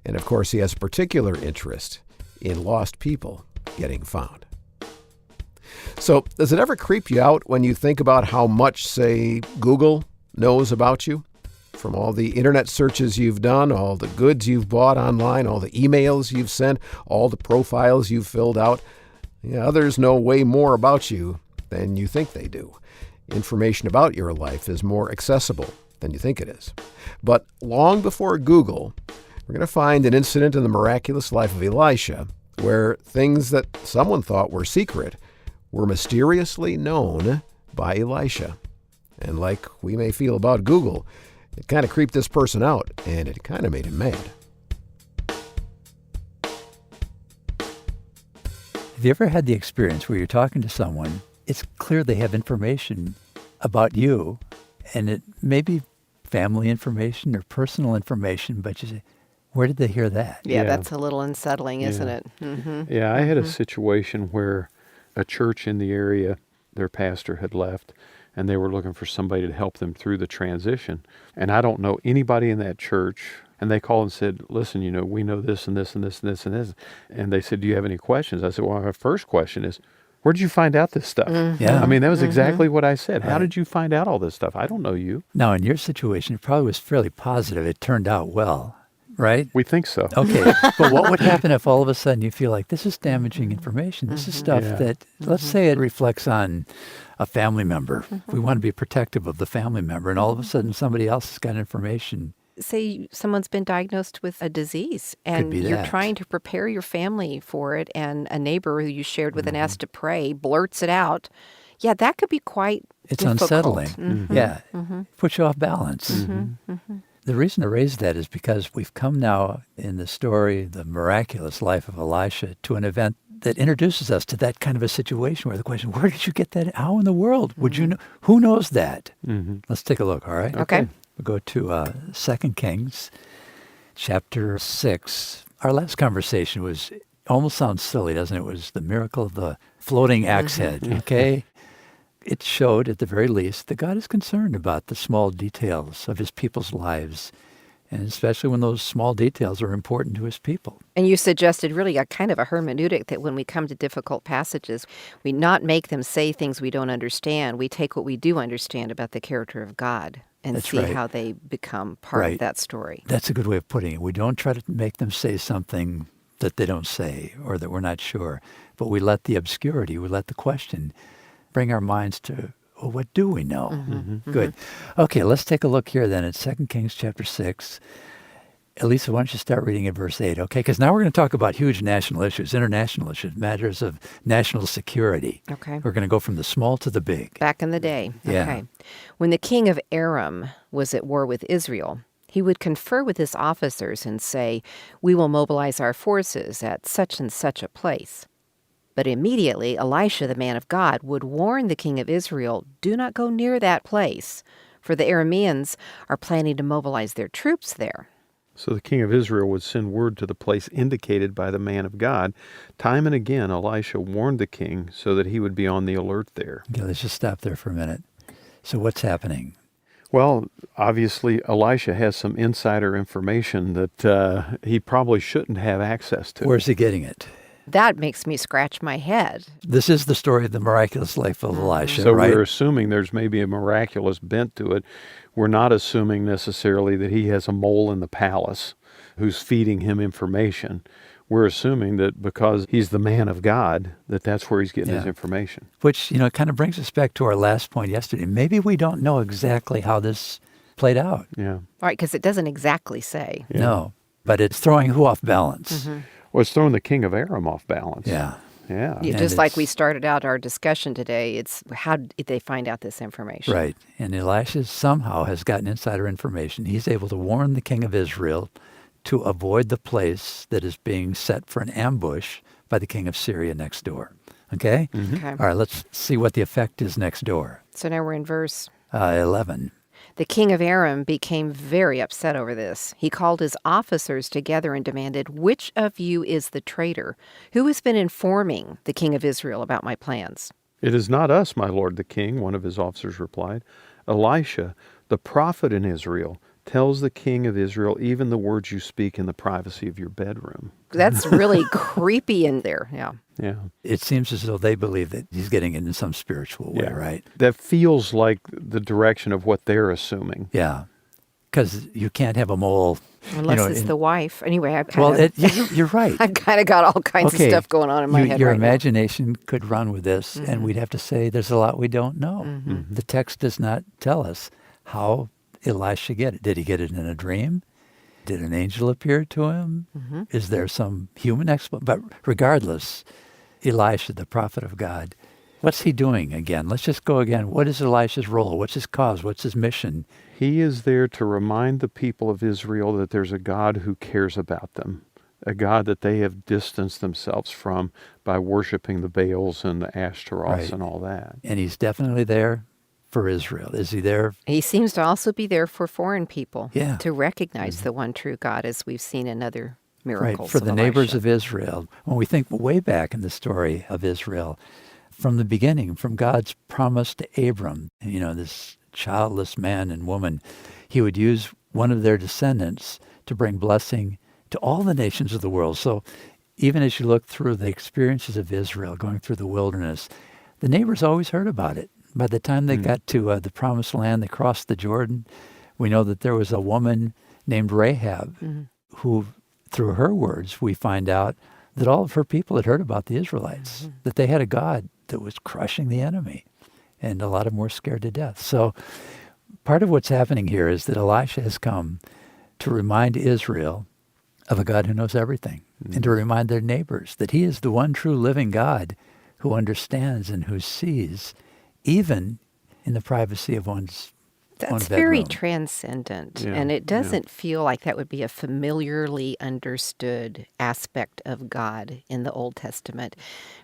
And of course, he has a particular interest in lost people getting found. So, does it ever creep you out when you think about how much, say, Google knows about you? From all the internet searches you've done, all the goods you've bought online, all the emails you've sent, all the profiles you've filled out. Yeah, others know way more about you than you think they do. Information about your life is more accessible than you think it is. But long before Google, we're going to find an incident in the miraculous life of Elisha where things that someone thought were secret were mysteriously known by Elisha. And like we may feel about Google, it kind of creeped this person out, and it kind of made him mad. Have you ever had the experience where you're talking to someone, it's clear they have information about you, and it may be family information or personal information, but you say, where did they hear that? Yeah, that's a little unsettling, isn't it? Yeah, I had a situation where a church in the area, their pastor had left, and they were looking for somebody to help them through the transition. And I don't know anybody in that church. And they called and said, listen, we know this and this and this and this and this. And they said, do you have any questions? I said, well, my first question is, where did you find out this stuff? Yeah. I mean, that was exactly what I said. How did you find out all this stuff? I don't know you. Now, in your situation, it probably was fairly positive. It turned out well, right? We think so. Okay, but what would happen if all of a sudden you feel like this is damaging information? This is stuff that, let's say it reflects on a family member. We want to be protective of the family member, and all of a sudden somebody else has got information. Say someone's been diagnosed with a disease and be you're that. trying to prepare your family for it, and a neighbor who you shared with and asked to pray blurts it out. Yeah, that could be quite It's difficult. unsettling. Yeah, puts you off balance. The reason I raise that is because we've come now in the story, the miraculous life of Elisha, to an event that introduces us to that kind of a situation where the question, where did you get that? How in the world would you know? Who knows that? Let's take a look, all right? Okay. We'll go to 2 Kings chapter 6. Our last conversation was Almost sounds silly, doesn't it? It was the miracle of the floating axe head, okay? It showed, at the very least, that God is concerned about the small details of his people's lives, and especially when those small details are important to his people. And you suggested really a kind of a hermeneutic that when we come to difficult passages, we not make them say things we don't understand. We take what we do understand about the character of God and That's see right. how they become part of that story. That's a good way of putting it. We don't try to make them say something that they don't say or that we're not sure, but we let the obscurity, we let the question bring our minds to, well, what do we know? Good. Okay, let's take a look here then at 2 Kings chapter 6. Elisa, why don't you start reading at verse 8, okay? Because now we're going to talk about huge national issues, international issues, matters of national security. Okay. We're going to go from the small to the big. Back in the day. Yeah. Okay. When the king of Aram was at war with Israel, he would confer with his officers and say, "We will mobilize our forces at such and such a place." But immediately Elisha, the man of God, would warn the king of Israel, "Do not go near that place, for the Arameans are planning to mobilize their troops there." So the king of Israel would send word to the place indicated by the man of God. Time and again, Elisha warned the king so that he would be on the alert there. Okay, let's just stop there for a minute. So what's happening? Well, obviously, Elisha has some insider information that he probably shouldn't have access to. Where's he getting it? That makes me scratch my head. This is the story of the miraculous life of Elisha, So right? we're assuming there's maybe a miraculous bent to it. We're not assuming necessarily that he has a mole in the palace who's feeding him information. We're assuming that because he's the man of God, that that's where he's getting his information. Which, kind of brings us back to our last point yesterday. Maybe we don't know exactly how this played out. Yeah. Right, because it doesn't exactly say. Yeah. No, but it's throwing who off balance? Well, it's throwing the king of Aram off balance. Yeah. Yeah. Yeah, And just like it's- we started out our discussion today, it's how did they find out this information? Right. And Elisha somehow has gotten insider information. He's able to warn the king of Israel to avoid the place that is being set for an ambush by the king of Syria next door. Okay? Okay. All right, let's see what the effect is next door. So now we're in verse. 11. The king of Aram became very upset over this. He called his officers together and demanded, "Which of you is the traitor? Who has been informing the king of Israel about my plans?" It is not us, my lord the king, one of his officers replied. Elisha, the prophet in Israel, tells the king of Israel even the words you speak in the privacy of your bedroom. That's really creepy in there. Yeah. Yeah. It seems as though they believe that he's getting it in some spiritual way, right? That feels like the direction of what they're assuming. Yeah. Because you can't have a mole. Unless it's the wife. Anyway, You're right. I've kind of got all kinds of stuff going on in my head Your right now. imagination could run with this, and we'd have to say there's a lot we don't know. The text does not tell us how Elisha get it. Did he get it in a dream? Did an angel appear to him? Is there some human explanation? But regardless, Elisha, the prophet of God, what's he doing again? Let's just go again. What is Elisha's role? What's his cause? What's his mission? He is there to remind the people of Israel that there's a God who cares about them, a God that they have distanced themselves from by worshiping the Baals and the Ashtaroths and all that. And he's definitely there for Israel. Is he there? He seems to also be there for foreign people Yeah. to recognize the one true God, as we've seen in other miracles. Right, for the of neighbors Elisha. of Israel. When we think way back in the story of Israel, from the beginning, from God's promise to Abram, this childless man and woman, he would use one of their descendants to bring blessing to all the nations of the world. So even as you look through the experiences of Israel going through the wilderness, the neighbors always heard about it. By the time they got to the promised land, they crossed the Jordan. We know that there was a woman named Rahab who, through her words, we find out that all of her people had heard about the Israelites, that they had a God that was crushing the enemy, and a lot of them were scared to death. So part of what's happening here is that Elisha has come to remind Israel of a God who knows everything, and to remind their neighbors that he is the one true living God who understands and who sees, even in the privacy of one's That's bedroom. very transcendent, Yeah, and it yeah. doesn't feel like that would be a familiarly understood aspect of God in the Old Testament,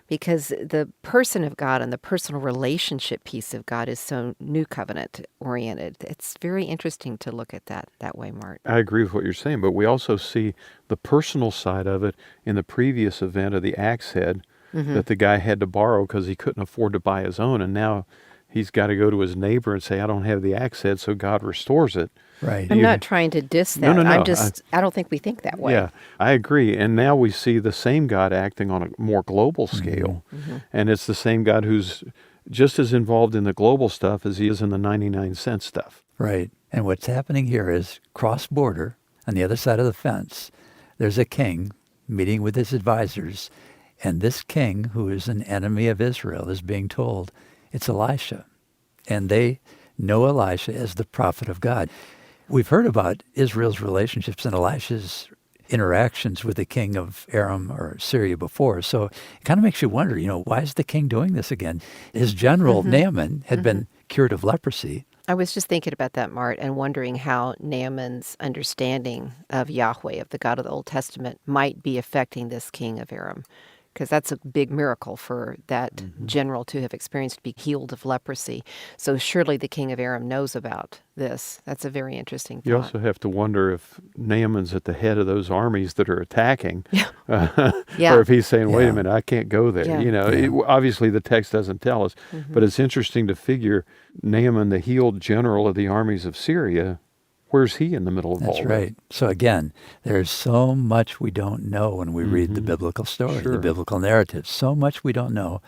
because the person of God and the personal relationship piece of God is so New Covenant oriented. It's very interesting to look at that way, Mart. I agree with what you're saying, but we also see the personal side of it in the previous event of the axe head that the guy had to borrow because he couldn't afford to buy his own, and now he's got to go to his neighbor and say, I don't have the axe head, so God restores it. Right. I'm not trying to diss that. No. I don't think we think that way. Yeah, I agree. And now we see the same God acting on a more global scale. And it's the same God who's just as involved in the global stuff as he is in the 99-cent stuff. Right. And what's happening here is cross-border, on the other side of the fence, there's a king meeting with his advisors, and this king, who is an enemy of Israel, is being told, it's Elisha. And they know Elisha as the prophet of God. We've heard about Israel's relationships and Elisha's interactions with the king of Aram or Syria before. So it kind of makes you wonder, why is the king doing this again? His general, Naaman, had been cured of leprosy. I was just thinking about that, Mart, and wondering how Naaman's understanding of Yahweh, of the God of the Old Testament, might be affecting this king of Aram. Because that's a big miracle for that general to have experienced, to be healed of leprosy. So surely the king of Aram knows about this. That's a very interesting thought. You also have to wonder if Naaman's at the head of those armies that are attacking, Yeah. or if he's saying, wait Yeah. a minute, I can't go there. Yeah. Obviously the text doesn't tell us, but it's interesting to figure Naaman, the healed general of the armies of Syria, where's he in the middle of all That's that? right. So again, there's so much we don't know when we read the biblical story, Sure. the biblical narrative. So much we don't know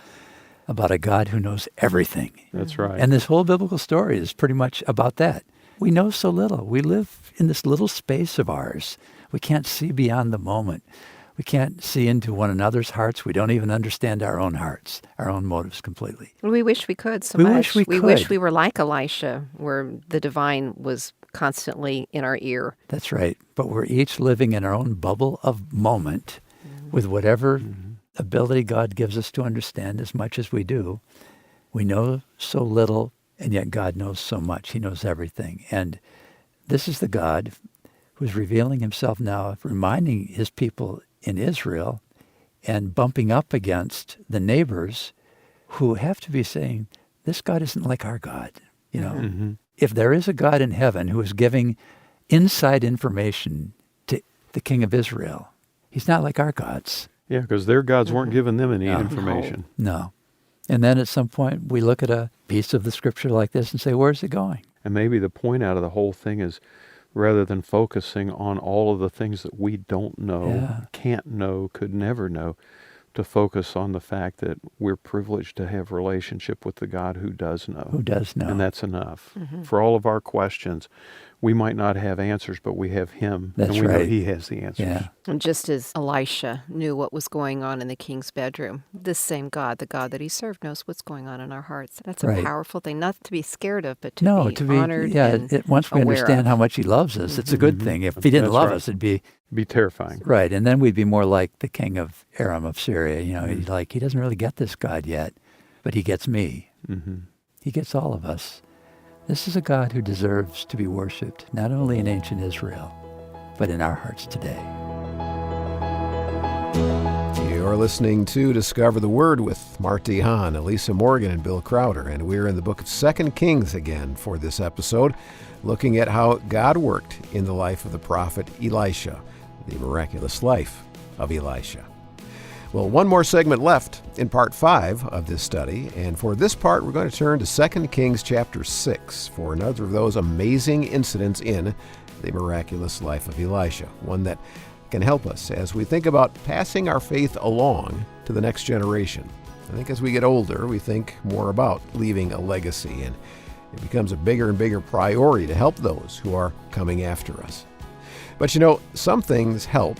about a God who knows everything. That's right. And this whole biblical story is pretty much about that. We know so little. We live in this little space of ours. We can't see beyond the moment. We can't see into one another's hearts. We don't even understand our own hearts, our own motives completely. We wish we could so We much. wish we wish could. we were like Elisha, where the divine was constantly in our ear. That's right. But we're each living in our own bubble of moment with whatever ability God gives us to understand as much as we do. We know so little, and yet God knows so much. He knows everything. And this is the God who's revealing himself now, reminding his people in Israel and bumping up against the neighbors who have to be saying, this God isn't like our God. If there is a God in heaven who is giving inside information to the king of Israel, he's not like our gods. Yeah, because their gods weren't giving them any information. No. And then at some point we look at a piece of the scripture like this and say, where's it going? And maybe the point out of the whole thing is, rather than focusing on all of the things that we don't know, can't know, could never know, to focus on the fact that we're privileged to have relationship with the God who does know. Who does know. And that's enough. For all of our questions, we might not have answers, but we have him. That's and we know right. he has the answers. Yeah. And just as Elisha knew what was going on in the king's bedroom, this same God, the God that he served, knows what's going on in our hearts. That's a Right. powerful thing, not to be scared of, but to be honored and once we aware understand of. how much he loves us, it's a good thing. If he didn't That's love right. us, it'd be Be terrifying. right. And then we'd be more like the king of Aram of Syria. He's like, he doesn't really get this God yet, but he gets me. He gets all of us. This is a God who deserves to be worshipped, not only in ancient Israel, but in our hearts today. You're listening to Discover the Word with Mart DeHaan, Elisa Morgan, and Bill Crowder, and we're in the book of 2 Kings again for this episode, looking at how God worked in the life of the prophet Elisha, the miraculous life of Elisha. Well, one more segment left in part 5 of this study, and for this part, we're going to turn to 2 Kings chapter 6 for another of those amazing incidents in the miraculous life of Elisha, one that can help us as we think about passing our faith along to the next generation. I think as we get older, we think more about leaving a legacy, and it becomes a bigger and bigger priority to help those who are coming after us. But some things help,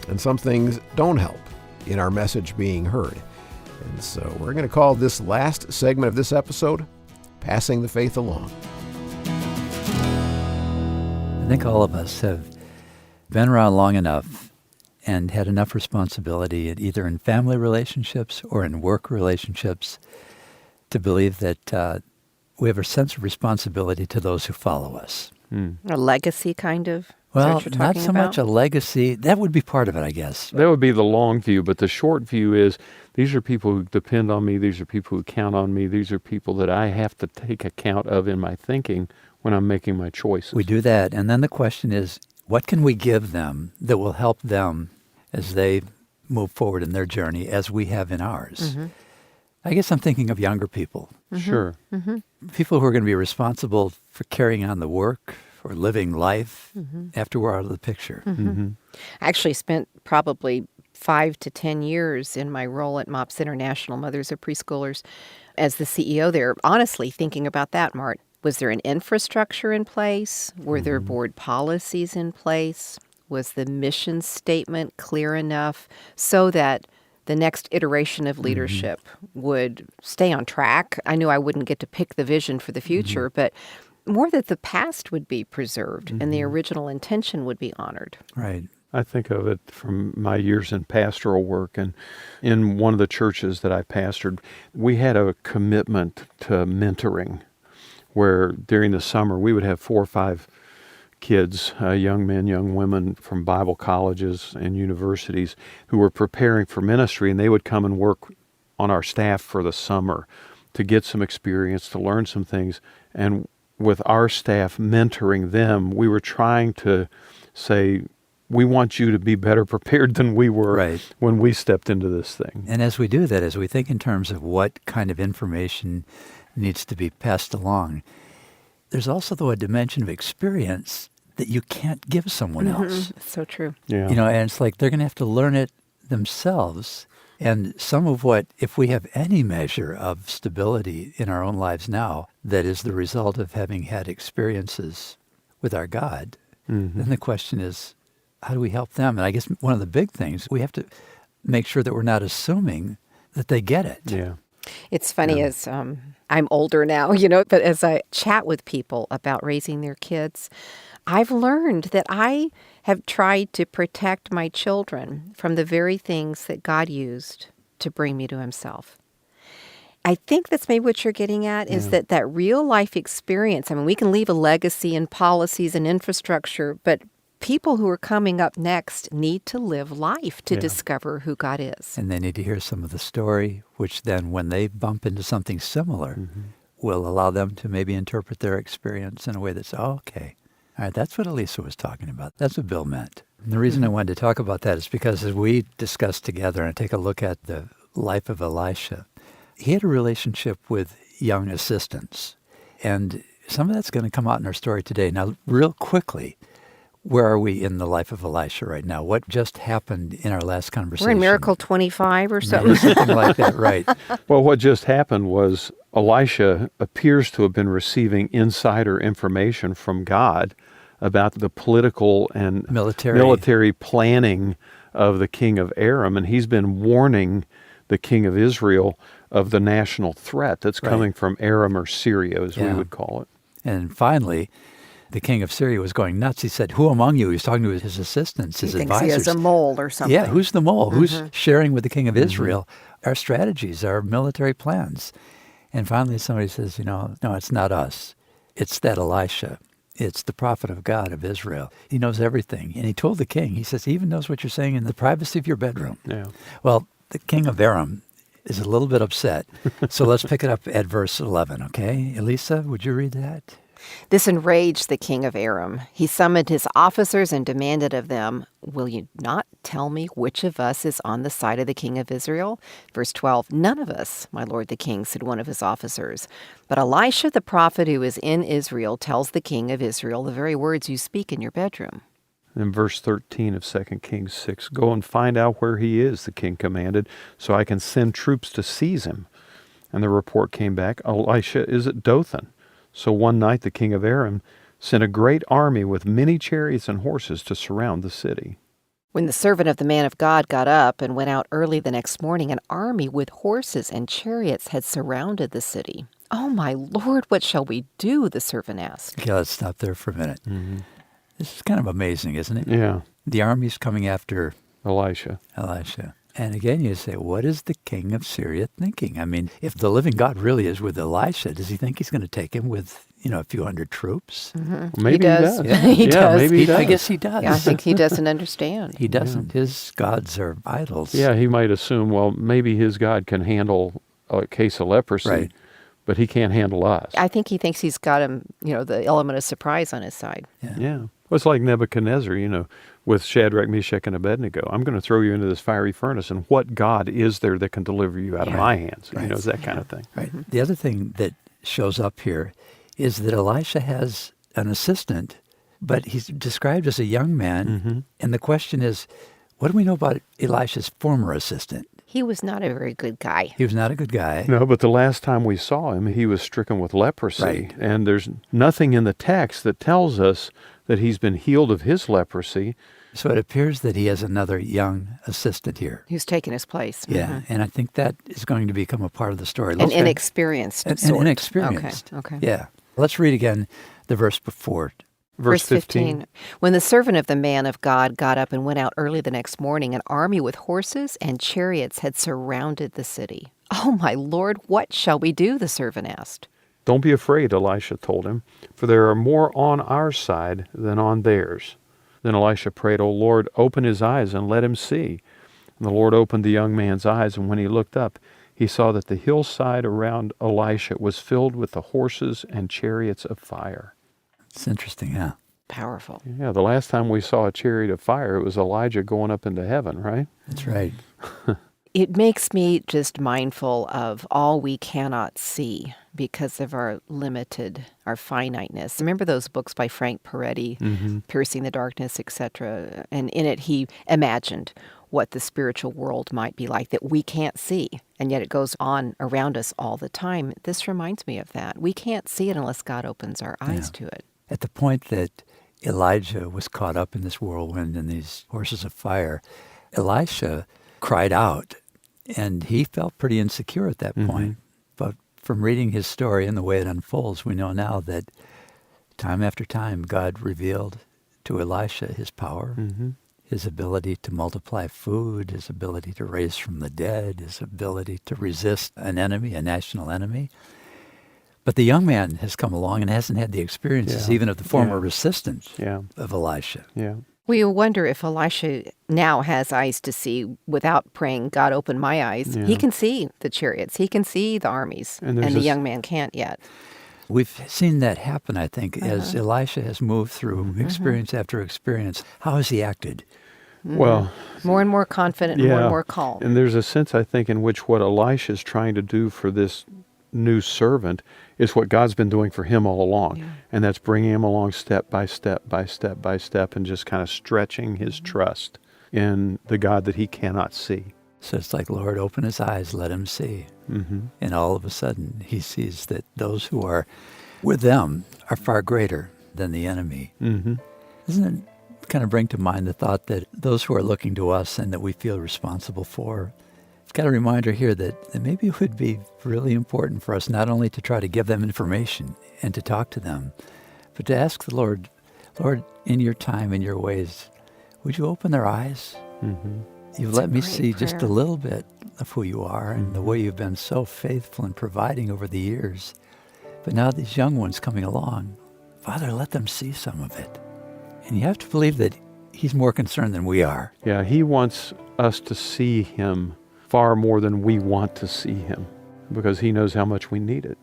and some things don't help in our message being heard. And so we're going to call this last segment of this episode, Passing the Faith Along. I think all of us have been around long enough and had enough responsibility either in family relationships or in work relationships to believe that we have a sense of responsibility to those who follow us. A legacy kind of? Is that Well, what you're not talking so about? much a legacy. That would be part of it, I guess. That would be the long view, but the short view is these are people who depend on me. These are people who count on me. These are people that I have to take account of in my thinking when I'm making my choices. We do that. And then the question is, what can we give them that will help them as they move forward in their journey as we have in ours? I guess I'm thinking of younger people. Sure. People who are going to be responsible for carrying on the work or living life after we're out of the picture. I actually spent probably 5 to 10 years in my role at MOPS International, Mothers of Preschoolers, as the CEO there, honestly thinking about that, Mart. Was there an infrastructure in place? Were there board policies in place? Was the mission statement clear enough so that the next iteration of leadership would stay on track? I knew I wouldn't get to pick the vision for the future, but more that the past would be preserved and the original intention would be honored. Right. I think of it from my years in pastoral work, and in one of the churches that I pastored, we had a commitment to mentoring, where during the summer we would have 4 or 5 kids, young men, young women from Bible colleges and universities who were preparing for ministry, and they would come and work on our staff for the summer to get some experience, to learn some things. And with our staff mentoring them, we were trying to say, we want you to be better prepared than we were when we stepped into this thing. And as we do that, as we think in terms of what kind of information needs to be passed along, there's also, though, a dimension of experience that you can't give someone else. It's so true. Yeah. You know, and it's like they're going to have to learn it themselves. And some of what, if we have any measure of stability in our own lives now, that is the result of having had experiences with our God, then the question is, how do we help them? And I guess one of the big things, we have to make sure that we're not assuming that they get it. Yeah. It's funny as I'm older now, but as I chat with people about raising their kids, I've learned that I have tried to protect my children from the very things that God used to bring me to himself. I think that's maybe what you're getting at, is that real life experience. I mean, we can leave a legacy and policies and infrastructure, but people who are coming up next need to live life to discover who God is. And they need to hear some of the story, which then when they bump into something similar, will allow them to maybe interpret their experience in a way that's, okay. All right, that's what Elisa was talking about. That's what Bill meant. And the reason I wanted to talk about that is because as we discuss together and take a look at the life of Elisha, he had a relationship with young assistants. And some of that's going to come out in our story today. Now, real quickly, where are we in the life of Elisha right now? What just happened in our last conversation? We're in Miracle 25 or something. Maybe something like that, right. Well, what just happened was Elisha appears to have been receiving insider information from God about the political and military planning of the king of Aram, and he's been warning the king of Israel of the national threat that's coming from Aram, or Syria, as we would call it. And finally, the king of Syria was going nuts. He said, who among you? He was talking to his assistants, his advisors. He thinks he has a mole or something. Yeah, who's the mole? Who's sharing with the king of Israel our strategies, our military plans? And finally somebody says, no, it's not us. It's that Elisha. It's the prophet of God of Israel. He knows everything. And he told the king, he says, he even knows what you're saying in the privacy of your bedroom. Yeah. Well, the king of Aram is a little bit upset. So let's pick it up at verse 11, okay? Elisa, would you read that? This enraged the king of Aram. He summoned his officers and demanded of them, will you not tell me which of us is on the side of the king of Israel? Verse 12, none of us, my lord the king, said one of his officers. But Elisha the prophet who is in Israel tells the king of Israel the very words you speak in your bedroom. In verse 13 of 2 Kings 6, go and find out where he is, the king commanded, so I can send troops to seize him. And the report came back, Elisha is at Dothan. So one night the king of Aram sent a great army with many chariots and horses to surround the city. When the servant of the man of God got up and went out early the next morning, an army with horses and chariots had surrounded the city. Oh, my lord, what shall we do? The servant asked. Okay, let's stop there for a minute. This is kind of amazing, isn't it? Yeah. The army's coming after Elisha. And again, you say, what is the king of Syria thinking? I mean, if the living God really is with Elisha, does he think he's going to take him with, a few hundred troops? Maybe he does. Yeah. He does. Maybe he does. I guess he does. Yeah, I think he doesn't understand. He doesn't. His gods are idols. Yeah, he might assume, well, maybe his God can handle a case of leprosy, Right. but he can't handle us. I think he thinks he's got him, the element of surprise on his side. Yeah. Well, it's like Nebuchadnezzar, with Shadrach, Meshach, and Abednego. I'm going to throw you into this fiery furnace, and what God is there that can deliver you out of my hands? Right. It's that kind of thing. Right. The other thing that shows up here is that Elisha has an assistant, but he's described as a young man. And the question is, what do we know about Elisha's former assistant? He was not a very good guy. He was not a good guy. No, but the last time we saw him, he was stricken with leprosy. Right. And there's nothing in the text that tells us that he's been healed of his leprosy. So it appears that he has another young assistant here. Who's taken his place. Yeah, and I think that is going to become a part of the story. An inexperienced And sort. inexperienced. Okay. Yeah. Let's read again the verse before. Verse 15. When the servant of the man of God got up and went out early the next morning, an army with horses and chariots had surrounded the city. "Oh, my Lord, what shall we do?" the servant asked. Don't be afraid, Elisha told him, for there are more on our side than on theirs. Then Elisha prayed, "O Lord, open his eyes and let him see." And the Lord opened the young man's eyes, and when he looked up, he saw that the hillside around Elisha was filled with the horses and chariots of fire. It's interesting, huh? Powerful. Yeah, the last time we saw a chariot of fire, it was Elijah going up into heaven, right? That's right. It makes me just mindful of all we cannot see because of our finiteness. Remember those books by Frank Peretti, Piercing the Darkness, etc.? And in it, he imagined what the spiritual world might be like that we can't see, and yet it goes on around us all the time. This reminds me of that. We can't see it unless God opens our eyes to it. At the point that Elijah was caught up in this whirlwind and these horses of fire, Elisha cried out, and he felt pretty insecure at that point. But from reading his story and the way it unfolds, we know now that time after time, God revealed to Elisha his power, his ability to multiply food, his ability to raise from the dead, his ability to resist an enemy, a national enemy. But the young man has come along and hasn't had the experiences even of the former assistant of Elisha. Yeah. We wonder if Elisha now has eyes to see without praying, "God, open my eyes." Yeah. He can see the chariots. He can see the armies. And the young man can't yet. We've seen that happen, I think, as Elisha has moved through experience after experience. How has he acted? Well, More and more confident, more and more calm. And there's a sense, I think, in which what Elisha is trying to do for this new servant is what God's been doing for him all along. Yeah. And that's bringing him along step by step by step by step and just kind of stretching his trust in the God that he cannot see. So it's like, Lord, open his eyes, let him see. And all of a sudden, he sees that those who are with them are far greater than the enemy. Doesn't it kind of bring to mind the thought that those who are looking to us and that we feel responsible for, it's got a reminder here that maybe it would be really important for us not only to try to give them information and to talk to them, but to ask the Lord, Lord, in your time, in your ways, would you open their eyes? You've let me see just a little bit of who you are and the way you've been so faithful in providing over the years. But now these young ones coming along, Father, let them see some of it. And you have to believe that he's more concerned than we are. Yeah, he wants us to see him far more than we want to see him because he knows how much we need it.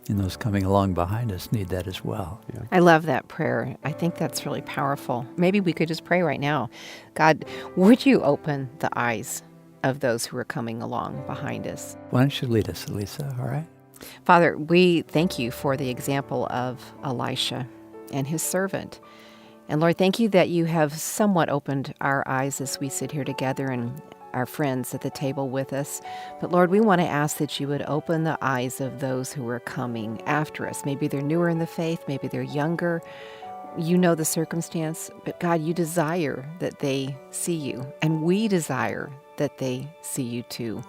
And those coming along behind us need that as well. Yeah. I love that prayer. I think that's really powerful. Maybe we could just pray right now. God, would you open the eyes of those who are coming along behind us? Why don't you lead us, Elisa, all right? Father, we thank you for the example of Elisha and his servant. And Lord, thank you that you have somewhat opened our eyes as we sit here together and our friends at the table with us. But Lord, we want to ask that you would open the eyes of those who are coming after us. Maybe they're newer in the faith, maybe they're younger. You know the circumstance, but God, you desire that they see you, and we desire that they see you too.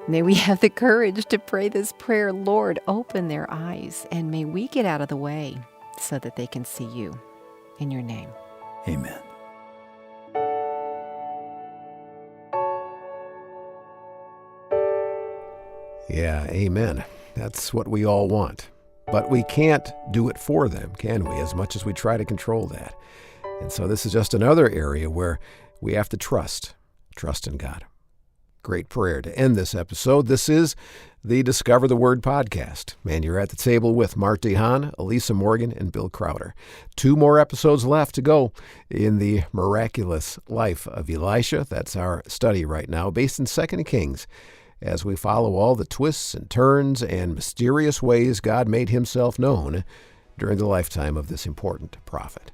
May we have the courage to pray this prayer, Lord, open their eyes, and may we get out of the way so that they can see you. In your name. Amen. Yeah, amen. That's what we all want. But we can't do it for them, can we, as much as we try to control that? And so this is just another area where we have to trust in God. Great prayer to end this episode. This is the Discover the Word podcast. And you're at the table with Mart DeHaan, Elisa Morgan, and Bill Crowder. 2 more episodes left to go in the miraculous life of Elisha. That's our study right now, based in 2 Kings, as we follow all the twists and turns and mysterious ways God made himself known during the lifetime of this important prophet.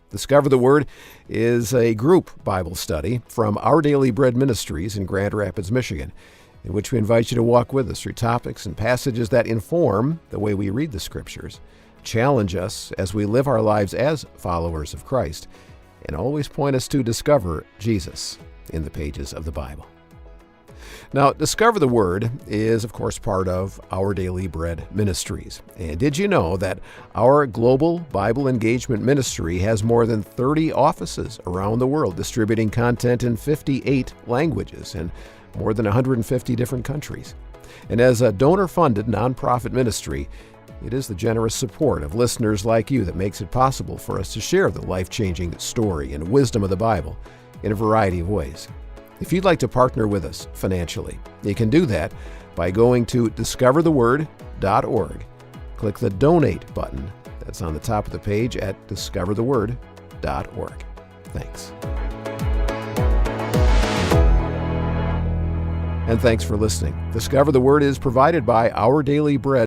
Discover the Word is a group Bible study from Our Daily Bread Ministries in Grand Rapids, Michigan, in which we invite you to walk with us through topics and passages that inform the way we read the Scriptures, challenge us as we live our lives as followers of Christ, and always point us to discover Jesus in the pages of the Bible. Now, Discover the Word is, of course, part of Our Daily Bread Ministries. And did you know that our global Bible engagement ministry has more than 30 offices around the world, distributing content in 58 languages and more than 150 different countries? And as a donor-funded nonprofit ministry, it is the generous support of listeners like you that makes it possible for us to share the life-changing story and wisdom of the Bible in a variety of ways. If you'd like to partner with us financially, you can do that by going to discovertheword.org. Click the Donate button that's on the top of the page at discovertheword.org. Thanks. And thanks for listening. Discover the Word is provided by Our Daily Bread